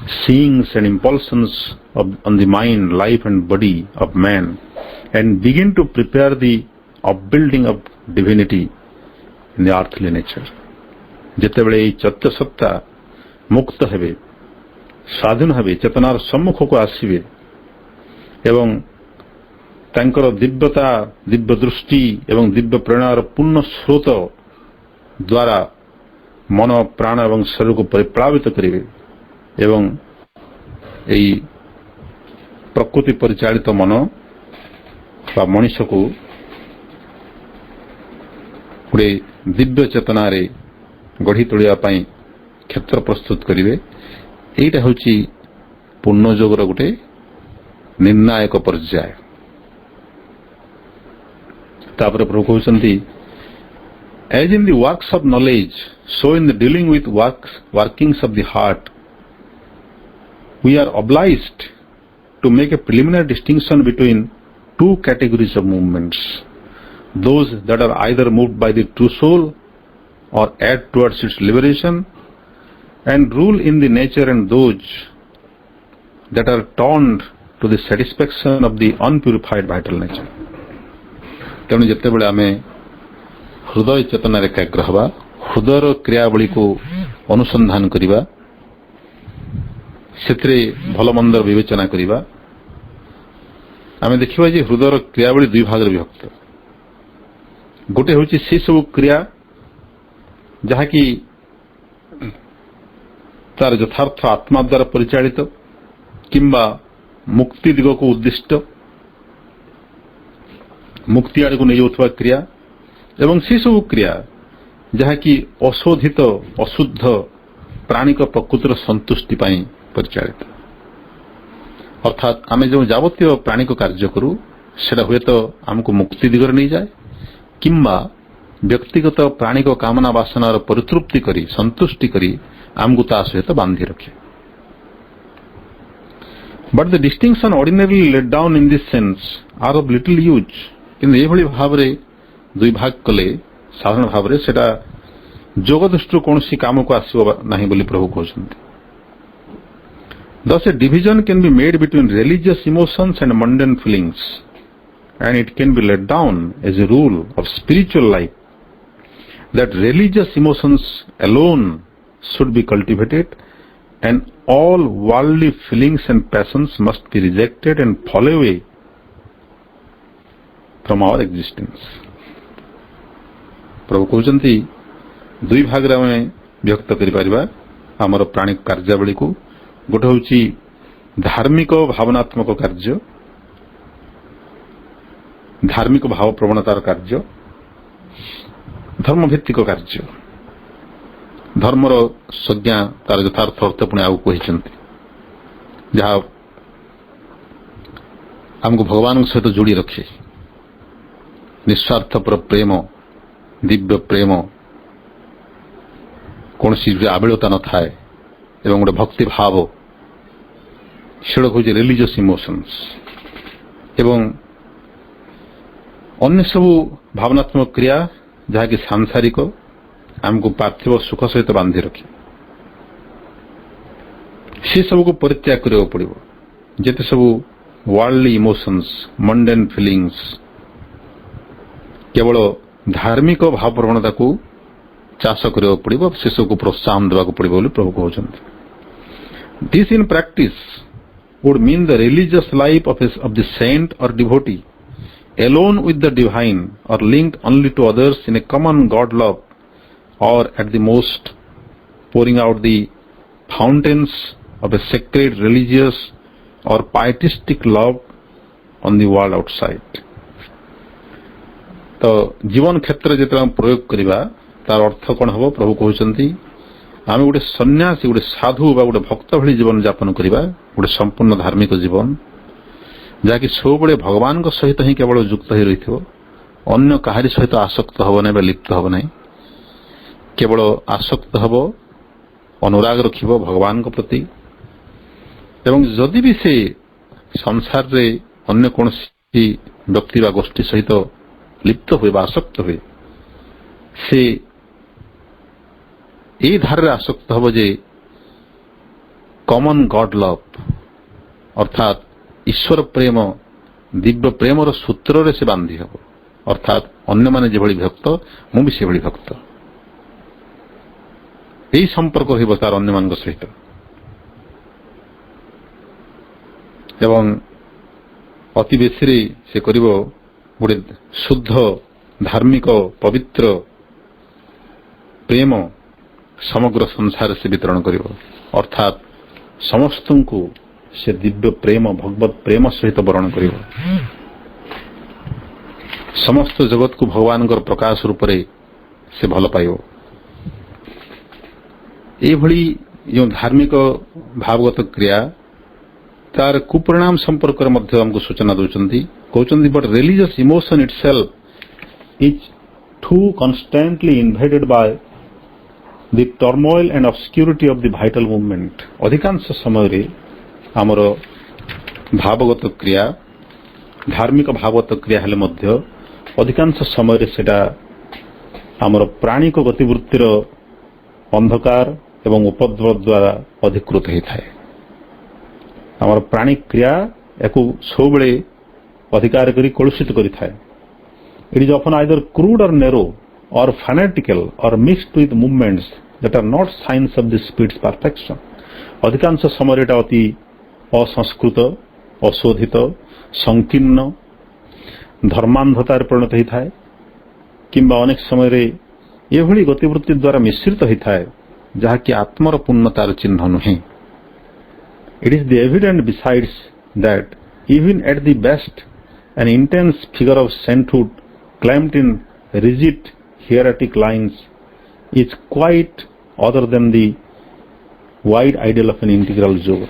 seeings and impulsions on the mind, life and body of man, and begin to prepare the upbuilding of divinity in the earthly nature. ଯେତେବେଳେ ଏହି ଚୈତ୍ୟ ସତ୍ତା ମୁକ୍ତ ହେବେ, ସ୍ୱାଧୀନ ହେବେ, ଚେତନାର ସମ୍ମୁଖକୁ ଆସିବେ ଏବଂ ତାଙ୍କର ଦିବ୍ୟତା, ଦିବ୍ୟ ଦୃଷ୍ଟି ଏବଂ ଦିବ୍ୟ ପ୍ରେରଣାର ପୂର୍ଣ୍ଣ ସ୍ରୋତ ଦ୍ୱାରା ମନ, ପ୍ରାଣ ଏବଂ ଶରୀରକୁ ପରିପ୍ଳାବିତ କରିବେ ଏବଂ ଏହି ପ୍ରକୃତି ପରିଚାଳିତ ମନ ବା ମଣିଷକୁ ଗୋଟିଏ ଦିବ୍ୟ ଚେତନାରେ ଗଢ଼ି ତୋଳିବା ପାଇଁ କ୍ଷେତ୍ର ପ୍ରସ୍ତୁତ କରିବେ। ଏଇଟା ହେଉଛି ପୂର୍ଣ୍ଣ ଯୋଗର ଗୋଟେ ନିର୍ଣ୍ଣାୟକ ପର୍ଯ୍ୟାୟ। ତାପରେ ପ୍ରଭୁ କହୁଛନ୍ତି, as in the works of knowledge, so in the dealing with workings of the heart, we are obliged to make a preliminary distinction between two categories of movements, those that are either moved by the true soul or add towards its liberation and rule in the nature, and those that are turned to the satisfaction of the unpurified vital nature. ତେଣୁ ଯେତେବେଳେ ଆମେ ହୃଦୟ ଚେତନାରେ ଏକାଗ୍ର ହେବା, ହୃଦୟର କ୍ରିୟାବଳୀକୁ ଅନୁସନ୍ଧାନ କରିବା, ସେଥିରେ ଭଲ ମନ୍ଦର ବିବେଚନା କରିବା, ଆମେ ଦେଖିବା ଯେ ହୃଦୟର କ୍ରିୟାବଳୀ ଦୁଇ ଭାଗରେ ବିଭକ୍ତ। ଗୋଟେ ହେଉଛି ସେ ସବୁ କ୍ରିୟା ଯାହାକି ତାର ଯଥାର୍ଥ ଆତ୍ମା ଦ୍ୱାରା ପରିଚାଳିତ କିମ୍ବା ମୁକ୍ତି ଦିଗକୁ ଉଦ୍ଦିଷ୍ଟ, ମୁକ୍ତି ଆଡ଼କୁ ନେଇଯାଉଥିବା କ୍ରିୟା, ଏବଂ ସେସବୁ କ୍ରିୟା ଯାହାକି ଅଶୋଧିତ, ଅଶୁଦ୍ଧ ପ୍ରାଣିକ ପ୍ରକୃତିର ସନ୍ତୁଷ୍ଟି ପାଇଁ ପରିଚାଳିତ। ଅର୍ଥାତ୍ ଆମେ ଯେଉଁ ଯାବତୀୟ ପ୍ରାଣିକ କାର୍ଯ୍ୟ କରୁ ସେଟା ହୁଏତ ଆମକୁ ମୁକ୍ତି ଦିଗରେ ନେଇଯାଏ କିମ୍ବା ବ୍ୟକ୍ତିଗତ ପ୍ରାଣିକ କାମନା ବାସନାର ପରିତୃପ୍ତି କରି, ସନ୍ତୁଷ୍ଟି କରି ଆମକୁ ତା ସହିତ ବାନ୍ଧି ରଖେ। But the distinction ordinarily laid down in this sense are of little use. କିନ୍ତୁ ଏଭଳି ଭାବରେ ଦୁଇ ଭାଗ କଲେ ସାଧାରଣ ଭାବରେ ସେଟା ଯୋଗ ଦୃଷ୍ଟିରୁ କୌଣସି କାମକୁ ଆସିବ ନାହିଁ ବୋଲି ପ୍ରଭୁ କହୁଛନ୍ତି। Thus a division can be made between religious emotions and mundane feelings, and it can be laid down as a rule of spiritual life that religious emotions alone should be cultivated and all worldly feelings and passions must be rejected and fall away from our existence. ପ୍ରଭୁ କହୁଛନ୍ତି ଦୁଇ ଭାଗରେ ଆମେ ବିଭକ୍ତ କରିପାରିବା ଆମର ପ୍ରାଣିକ କାର୍ଯ୍ୟାବଳୀକୁ। ଗୋଟେ ହେଉଛି ଧାର୍ମିକ ଭାବନାତ୍ମକ କାର୍ଯ୍ୟ, ଧାର୍ମିକ ଭାବ ପ୍ରବଣତାର କାର୍ଯ୍ୟ, ଧର୍ମଭିତ୍ତିକ କାର୍ଯ୍ୟ। ଧର୍ମର ସଂଜ୍ଞା ତାର ଯଥାର୍ଥ ଅର୍ଥ ପୁଣି ଆଉ କହିଛନ୍ତି, ଯାହା ଆମକୁ ଭଗବାନଙ୍କ ସହିତ ଯୋଡ଼ି ରଖେ। ନିଃସ୍ୱାର୍ଥପର ପ୍ରେମ, ଦିବ୍ୟ ପ୍ରେମ, କୌଣସି ଆବିଳତା ନଥାଏ ଏବଂ ଗୋଟେ ଭକ୍ତି ଭାବ, ସେଗୁଡା ହେଉଛି ରିଲିଜିୟସ୍ ଇମୋସନ୍ସ। ଏବଂ ଅନ୍ୟ ସବୁ ଭାବନାତ୍ମକ କ୍ରିୟା ଯାହାକି ସାଂସାରିକ, ଆମକୁ ପାର୍ଥିବ ସୁଖ ସହିତ ବାନ୍ଧି ରଖେ, ସେ ସବୁକୁ ପରିତ୍ୟାଗ କରିବାକୁ ପଡ଼ିବ। ଯେତେ ସବୁ ୱାର୍ଲଡଲି ଇମୋସନ୍ସ, ମଣ୍ଡେନ୍ ଫିଲିଙ୍ଗସ୍, କେବଳ ଧାର୍ମିକ ଭାବ ପ୍ରବଣତାକୁ ଚାଷ କରିବାକୁ ପଡ଼ିବ, ସେସବୁକୁ ପ୍ରୋତ୍ସାହନ ଦେବାକୁ ପଡ଼ିବ ବୋଲି ପ୍ରଭୁ କହୁଛନ୍ତି। This in practice would mean the religious life of the saint or devotee alone with the divine or linked only to others in a common God love, or at the most pouring out the fountains of a sacred religious or pietistic love on the world outside. ତ ଜୀବନ କ୍ଷେତ୍ରରେ ଯେତେବେଳେ ଆମେ ପ୍ରୟୋଗ କରିବା ତାର ଅର୍ଥ କ'ଣ ହେବ? ପ୍ରଭୁ କହୁଛନ୍ତି ଆମେ ଗୋଟେ ସନ୍ନ୍ୟାସୀ, ଗୋଟେ ସାଧୁ ବା ଗୋଟେ ଭକ୍ତ ଭଳି ଜୀବନ ଯାପନ କରିବା, ଗୋଟେ ସମ୍ପୂର୍ଣ୍ଣ ଧାର୍ମିକ ଜୀବନ ଯାହାକି ସବୁବେଳେ ଭଗବାନଙ୍କ ସହିତ ହିଁ କେବଳ ଯୁକ୍ତ ହୋଇ ରହିଥିବ, ଅନ୍ୟ କାହାରି ସହିତ ଆସକ୍ତ ହେବ ନାହିଁ ବା ଲିପ୍ତ ହେବ ନାହିଁ। କେବଳ ଆସକ୍ତ ହେବ, ଅନୁରାଗ ରଖିବ ଭଗବାନଙ୍କ ପ୍ରତି। ଏବଂ ଯଦି ବି ସେ ସଂସାରରେ ଅନ୍ୟ କୌଣସି ବ୍ୟକ୍ତି ବା ଗୋଷ୍ଠୀ ସହିତ ଲିପ୍ତ ହୁଏ ବା ଆସକ୍ତ ହୁଏ, ସେ এই ଧାରାରେ ଆସକ୍ତ ହେବ ଯେ କମନ ଗଡ୍ ଲଭ୍, ଅର୍ଥାତ୍ ଈଶ୍ୱର ପ୍ରେମ, ଦିବ୍ୟ ପ୍ରେମର ସୂତ୍ରରେ ସେ ବାନ୍ଧି ହେବ। ଅର୍ଥାତ୍ ଅନ୍ୟମାନେ ଯେଭଳି ଭକ୍ତ, ମୁଁ ବି ସେଭଳି ଭକ୍ତ। ଏହି ସମ୍ପର୍କ ରହିବ ତାର ଅନ୍ୟମାନଙ୍କ ସହିତ। ଏବଂ ଅତି ବେଶୀରେ ସେ କରିବ ଗୋଟେ ଶୁଦ୍ଧ ଧାର୍ମିକ ପବିତ୍ର ପ୍ରେମ ସମଗ୍ର ସଂସାରରେ ସେ ବିତରଣ କରିବ। ଅର୍ଥାତ୍ ସମସ୍ତଙ୍କୁ ସେ ଦିବ୍ୟ ପ୍ରେମ ଭଗବତ ପ୍ରେମ ସହିତ ବରଣ କରିବ। ସମସ୍ତ ଜଗତକୁ ଭଗବାନଙ୍କର ପ୍ରକାଶ ରୂପରେ ସେ ଭଲ ପାଇବ। ଏଇଭଳି ଯେଉଁ ଧାର୍ମିକ ଭାବଗତ କ୍ରିୟା ତାର କୁପରିଣାମ ସମ୍ପର୍କରେ ମଧ୍ୟ ଆମକୁ ସୂଚନା ଦେଉଛନ୍ତି। କହୁଛନ୍ତି but religious emotion itself is too constantly invaded by the turmoil and obscurity of the vital movement. ଅଧିକାଂଶ ସମୟରେ ଆମର ଭାବଗତ କ୍ରିୟା ଧାର୍ମିକ ଭାବଗତ କ୍ରିୟା ହେଲେ ମଧ୍ୟ ଅଧିକାଂଶ ସମୟରେ ସେଟା ଆମର ପ୍ରାଣିକ ଗତିବୃତ୍ତିର ଅନ୍ଧକାର ଏବଂ ଉପଦ୍ରବ ଦ୍ୱାରା ଅଧିକୃତ ହୋଇଥାଏ। ଆମର ପ୍ରାଣିକ କ୍ରିୟା ୟାକୁ ସବୁବେଳେ ଅଧିକାର କରି କଳୁଷିତ କରିଥାଏ। It is often either crude or narrow or fanatical or mixed with movements that are not signs of the spirit's perfection। ଅଧିକାଂଶ ସମୟରେ ଏଟା ଅତି ଅସଂସ୍କୃତ, ଅଶୋଧିତ, ସଂକୀର୍ଣ୍ଣ, ଧର୍ମାନ୍ଧତାରେ ପରିଣତ ହୋଇଥାଏ କିମ୍ବା ଅନେକ ସମୟରେ ଏଭଳି ଗତିବୃତ୍ତି ଦ୍ୱାରା ମିଶ୍ରିତ ହୋଇଥାଏ ଯାହାକି ଆତ୍ମର ପୂର୍ଣ୍ଣତାର ଚିହ୍ନ ନୁହେଁ। It is the evident besides that even at the best an intense figure of sainthood claimed in rigid hieratic lines is quite other than the wide ideal of an integral yoga।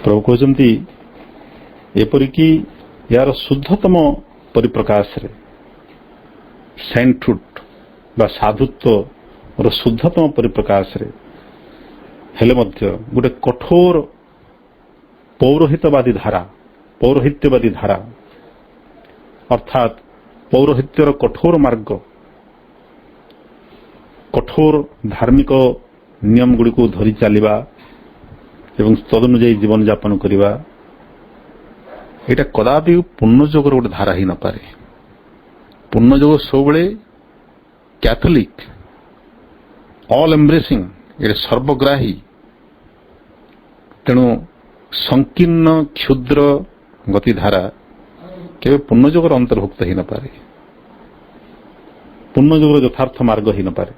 ପ୍ରଭୁ କହୁଛନ୍ତି ଏପରିକି ଏହାର ଶୁଦ୍ଧତମ ପରିପ୍ରକାଶରେ ସେଣ୍ଟହୁଡ୍ ବା ସାଧୁତ୍ୱର ଶୁଦ୍ଧତମ ପରିପ୍ରକାଶରେ ହେଲେ ମଧ୍ୟ ଗୋଟେ କଠୋର ପୌରୋହିତ୍ୟବାଦୀ ଧାରା ଅର୍ଥାତ୍ ପୌରୋହିତ୍ୟର କଠୋର ମାର୍ଗ, କଠୋର ଧାର୍ମିକ ନିୟମ ଗୁଡ଼ିକୁ ଧରି ଚାଲିବା ଏବଂ ତଦନୁଯାୟୀ ଜୀବନଯାପନ କରିବା, ଏଇଟା କଦାପି ପୂର୍ଣ୍ଣଯୋଗର ଗୋଟେ ଧାରା ହିଁ ନପାରେ। ପୂର୍ଣ୍ଣଯୋଗ ସବୁବେଳେ କ୍ୟାଥୋଲିକ, ଅଲ୍ ଏମ୍ବ୍ରେସିଂ, ଏଇଟା ସର୍ବଗ୍ରାହୀ। ତେଣୁ ସଂକୀର୍ଣ୍ଣ କ୍ଷୁଦ୍ର ଗତିଧାରା କେବେ ପୂର୍ଣ୍ଣଯୋଗର ଅନ୍ତର୍ଭୁକ୍ତ ହୋଇନପାରେ, ପୂର୍ଣ୍ଣଯୋଗର ଯଥାର୍ଥ ମାର୍ଗ ହୋଇନପାରେ।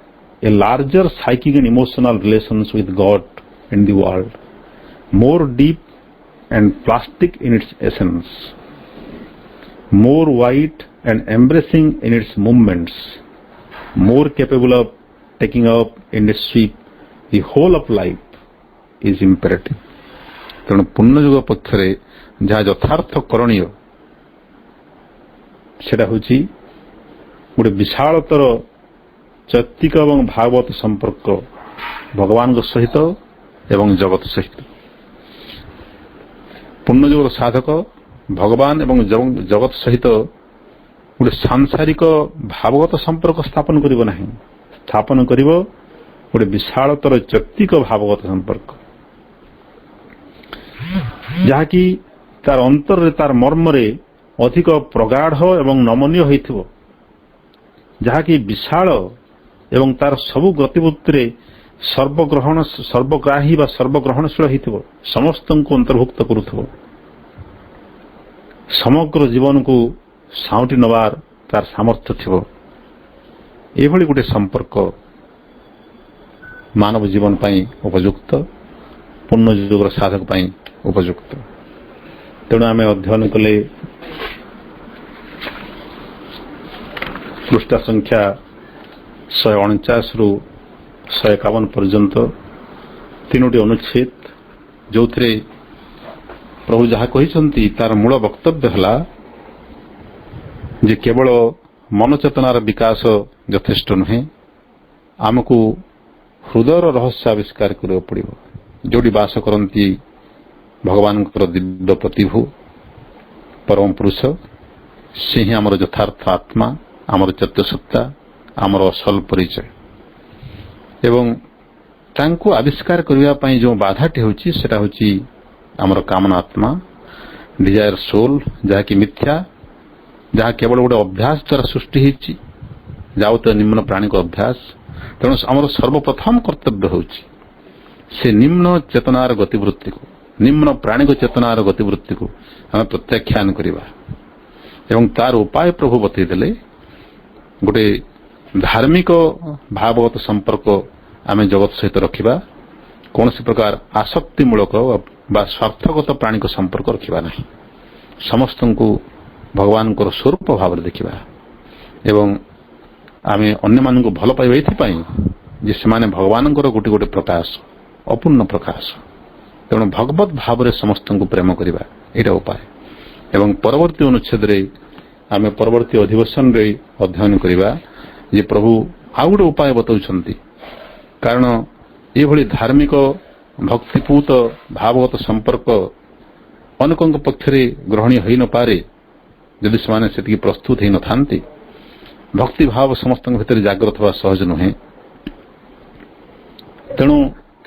A larger psychic and emotional relations with God in the world, more deep and plastic in its essence, more wide and embracing in its movements, more capable of taking up in its sweep the whole of life is imperative। ତେଣୁ ପୂର୍ଣ୍ଣଯୁଗ ପକ୍ଷରେ ଯାହା ଯଥାର୍ଥ କରଣୀୟ ସେଟା ହେଉଛି ଗୋଟେ ବିଶାଳତର ଚୈତ୍ତିକ ଏବଂ ଭାଗବତ ସମ୍ପର୍କ ଭଗବାନଙ୍କ ସହିତ ଏବଂ ଜଗତ ସହିତ। ପୂର୍ଣ୍ଣଯୁଗର ସାଧକ ଭଗବାନ ଏବଂ ଜଗତ ସହିତ ଗୋଟେ ସାଂସାରିକ ଭାବଗତ ସମ୍ପର୍କ ସ୍ଥାପନ କରିବ ନାହିଁ, ସ୍ଥାପନ କରିବ ଗୋଟେ ବିଶାଳତର ଚୈତ୍ତିକ ଭାବଗତ ସମ୍ପର୍କ, ଯାହାକି ତାର ଅନ୍ତରରେ ତାର ମର୍ମରେ ଅଧିକ ପ୍ରଗାଢ଼ ଏବଂ ନମନୀୟ ହୋଇଥିବ, ଯାହାକି ବିଶାଳ ଏବଂ ତାର ସବୁ ଗତିବୃତ୍ତିରେ ସର୍ବଗ୍ରାହୀ ବା ସର୍ବଗ୍ରହଣଶୀଳ ହୋଇଥିବ, ସମସ୍ତଙ୍କୁ ଅନ୍ତର୍ଭୁକ୍ତ କରୁଥିବ, ସମଗ୍ର ଜୀବନକୁ ସାଉଁଟି ନେବାର ତାର ସାମର୍ଥ୍ୟ ଥିବ। ଏଭଳି ଗୋଟେ ସମ୍ପର୍କ ମାନବ ଜୀବନ ପାଇଁ ଉପଯୁକ୍ତ, ପୂର୍ଣ୍ଣଯୁଗର ସାଧକ ପାଇଁ ଉପଯୁକ୍ତ। ତେଣୁ ଆମେ ଅଧ୍ୟୟନ କଲେ ପୃଷ୍ଠା ସଂଖ୍ୟା 149ରୁ 151 ପର୍ଯ୍ୟନ୍ତ ତିନୋଟି ଅନୁଚ୍ଛେଦ, ଯେଉଁଥିରେ ପ୍ରଭୁ ଯାହା କହିଛନ୍ତି ତାର ମୂଳ ବକ୍ତବ୍ୟ ହେଲା ଯେ କେବଳ ମନଚେତନାର ବିକାଶ ଯଥେଷ୍ଟ ନୁହେଁ, ଆମକୁ ହୃଦୟର ରହସ୍ୟ ଆବିଷ୍କାର କରିବାକୁ ପଡ଼ିବ। ଯେଉଁଠି ବାସ କରନ୍ତି ଭଗବାନଙ୍କର ଦିବ୍ୟ ପ୍ରତିଭୁ ପରମ ପୁରୁଷ, ସେ ହିଁ ଆମର ଯଥାର୍ଥ ଆତ୍ମା, ଆମର ଚୈତ୍ୟସତ୍ତା, ଆମର ଅସଲ ପରିଚୟ। ଏବଂ ତାଙ୍କୁ ଆବିଷ୍କାର କରିବା ପାଇଁ ଯେଉଁ ବାଧାଟି ହେଉଛି ସେଟା ହେଉଛି ଆମର କାମନା ଆତ୍ମା, ଡିଜାୟାର ସୋଲ୍, ଯାହାକି ମିଥ୍ୟା, ଯାହା କେବଳ ଗୋଟେ ଅଭ୍ୟାସ ଦ୍ୱାରା ସୃଷ୍ଟି ହେଇଛି ଯାବତୀୟ ନିମ୍ନ ପ୍ରାଣୀଙ୍କ ଅଭ୍ୟାସ। ତେଣୁ ଆମର ସର୍ବପ୍ରଥମ କର୍ତ୍ତବ୍ୟ ହେଉଛି ସେ ନିମ୍ନ ଚେତନାର ଗତିବୃତ୍ତିକୁ, ନିମ୍ନ ପ୍ରାଣୀକ ଚେତନାର ଗତିବୃତ୍ତିକୁ ଆମେ ପ୍ରତ୍ୟାଖ୍ୟାନ କରିବା ଏବଂ ତାର ଉପାୟ ପ୍ରଭୁ ବତେଇ ଦେଲେ। ଗୋଟେ ଧାର୍ମିକ ଭାବଗତ ସମ୍ପର୍କ ଆମେ ଜଗତ ସହିତ ରଖିବା, କୌଣସି ପ୍ରକାର ଆସକ୍ତିମୂଳକ ବା ସ୍ୱାର୍ଥଗତ ପ୍ରାଣୀକ ସମ୍ପର୍କ ରଖିବା ନାହିଁ। ସମସ୍ତଙ୍କୁ ଭଗବାନଙ୍କର ସ୍ୱରୂପ ଭାବରେ ଦେଖିବା ଏବଂ ଆମେ ଅନ୍ୟମାନଙ୍କୁ ଭଲ ପାଇବା ଏଥିପାଇଁ ଯେ ସେମାନେ ଭଗବାନଙ୍କର ଗୋଟେ ଗୋଟେ ପ୍ରକାଶ, ଅପୂର୍ଣ୍ଣ ପ୍ରକାଶ। ତେଣୁ ଭଗବତ ଭାବରେ ସମସ୍ତଙ୍କୁ ପ୍ରେମ କରିବା ଏଇଟା ଉପାୟ। ଏବଂ ପରବର୍ତ୍ତୀ ଅନୁଚ୍ଛେଦରେ ଆମେ ପରବର୍ତ୍ତୀ ଅଧିବେଶନରେ ଅଧ୍ୟୟନ କରିବା ଯେ ପ୍ରଭୁ ଆଉ ଗୋଟେ ଉପାୟ ବତାଉଛନ୍ତି। କାରଣ ଏଭଳି ଧାର୍ମିକ ଭକ୍ତିପୂତ ଭାବଗତ ସମ୍ପର୍କ ଅନେକଙ୍କ ପକ୍ଷରେ ଗ୍ରହଣୀୟ ହୋଇନପାରେ ଯଦି ସେମାନେ ସେତିକି ପ୍ରସ୍ତୁତ ହୋଇନଥାନ୍ତି। ଭକ୍ତି ଭାବ ସମସ୍ତଙ୍କ ଭିତରେ ଜାଗ୍ରତ ହେବା ସହଜ ନୁହେଁ। ତେଣୁ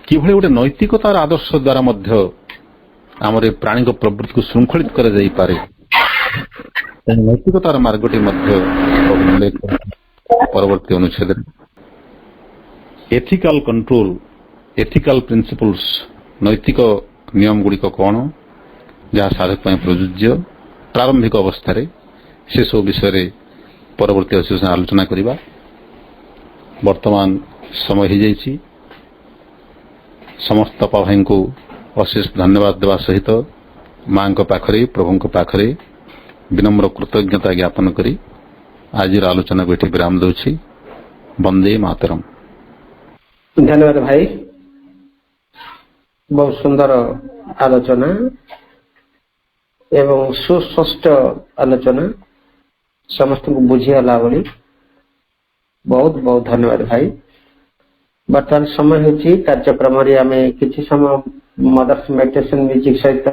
କିଭଳି ଗୋଟେ ନୈତିକତାର ଆଦର୍ଶ ଦ୍ୱାରା ମଧ୍ୟ ଆମର ଏ ପ୍ରାଣୀଙ୍କ ପ୍ରବୃତ୍ତିକୁ ଶୃଙ୍ଖଳିତ କରାଯାଇପାରେ, ନୈତିକତାର ମାର୍ଗଟି ମଧ୍ୟ ପରବର୍ତ୍ତୀ ଅନୁଚ୍ଛେଦରେ ଏଥିକାଲ କଣ୍ଟ୍ରୋଲ, ଏଥିକାଲ ପ୍ରିନ୍ସିପଲ୍ସ, ନୈତିକ ନିୟମ ଗୁଡ଼ିକ କ'ଣ ଯାହା ସାଧକ ପାଇଁ ପ୍ରଯୁଜ୍ୟ ପ୍ରାରମ୍ଭିକ ଅବସ୍ଥାରେ, ସେସବୁ ବିଷୟରେ ପରବର୍ତ୍ତୀ ଅଧିବେଶନରେ ଆଲୋଚନା କରିବା। ବର୍ତ୍ତମାନ ସମୟ ହୋଇଯାଇଛି। ସମସ୍ତ ଭାଇଙ୍କୁ ଅଶେଷ ଧନ୍ୟବାଦ ଦେବା ସହିତ ମାଙ୍କ ପାଖରେ, ପ୍ରଭୁଙ୍କ ପାଖରେ ବିନମ୍ର କୃତଜ୍ଞତା ଜ୍ଞାପନ କରି ଆଜିର ଆଲୋଚନାକୁ ଏଠି ବିରାମ ଦେଉଛି। ବନ୍ଦେ ମାତରମ୍। ଧନ୍ୟବାଦ ଭାଇ, ବହୁତ ସୁନ୍ଦର ଆଲୋଚନା ଏବଂ ସୁସ୍ପଷ୍ଟ ଆଲୋଚନା, ସମସ୍ତଙ୍କୁ ବୁଝିଗଲା ଭଳି। ବହୁତ ବହୁତ ଧନ୍ୟବାଦ ଭାଇ। ବର୍ତ୍ତମାନ ସମୟ ହେଉଛି କାର୍ଯ୍ୟକ୍ରମରେ ଆମେ କିଛି ସମୟ ମଦର୍ସ ମେଡିଟେସନ ମ୍ୟୁଜିକ ସହିତ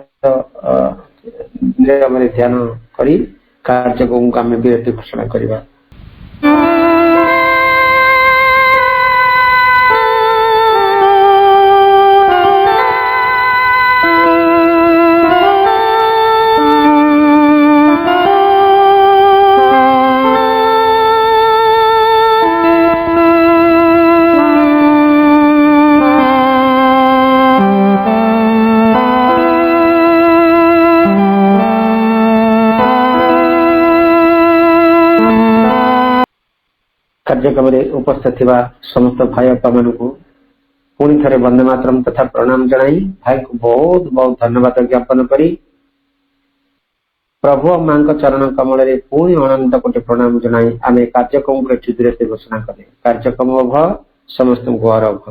ନିରବରେ ଧ୍ୟାନ କରି କାର୍ଯ୍ୟକ୍ରମକୁ ଆମେ ବିରତି ଘୋଷଣା କରିବା। କାର୍ଯ୍ୟକ୍ରମରେ ଉପସ୍ଥିତ ଥିବା ସମସ୍ତ ଭାଇ ବାପାମାନଙ୍କୁ ପୁଣି ଥରେ ବନ୍ଦେ ମାତରମ୍ ତଥା ପ୍ରଣାମ ଜଣାଇ ଭାଇଙ୍କୁ ବହୁତ ବହୁତ ଧନ୍ୟବାଦ ଜ୍ଞାପନ କରି ପ୍ରଭୁ ମାଙ୍କ ଚରଣ କମଳରେ ପୁଣି ଅନନ୍ତ କୋଟି ପ୍ରଣାମ ଜଣାଇ ଆମେ କାର୍ଯ୍ୟକ୍ରମକୁ ଏଠି ବିରତି ଘୋଷଣା କଲେ। କାର୍ଯ୍ୟକ୍ରମ ଭ ସମସ୍ତଙ୍କୁ ଆରମ୍ଭ।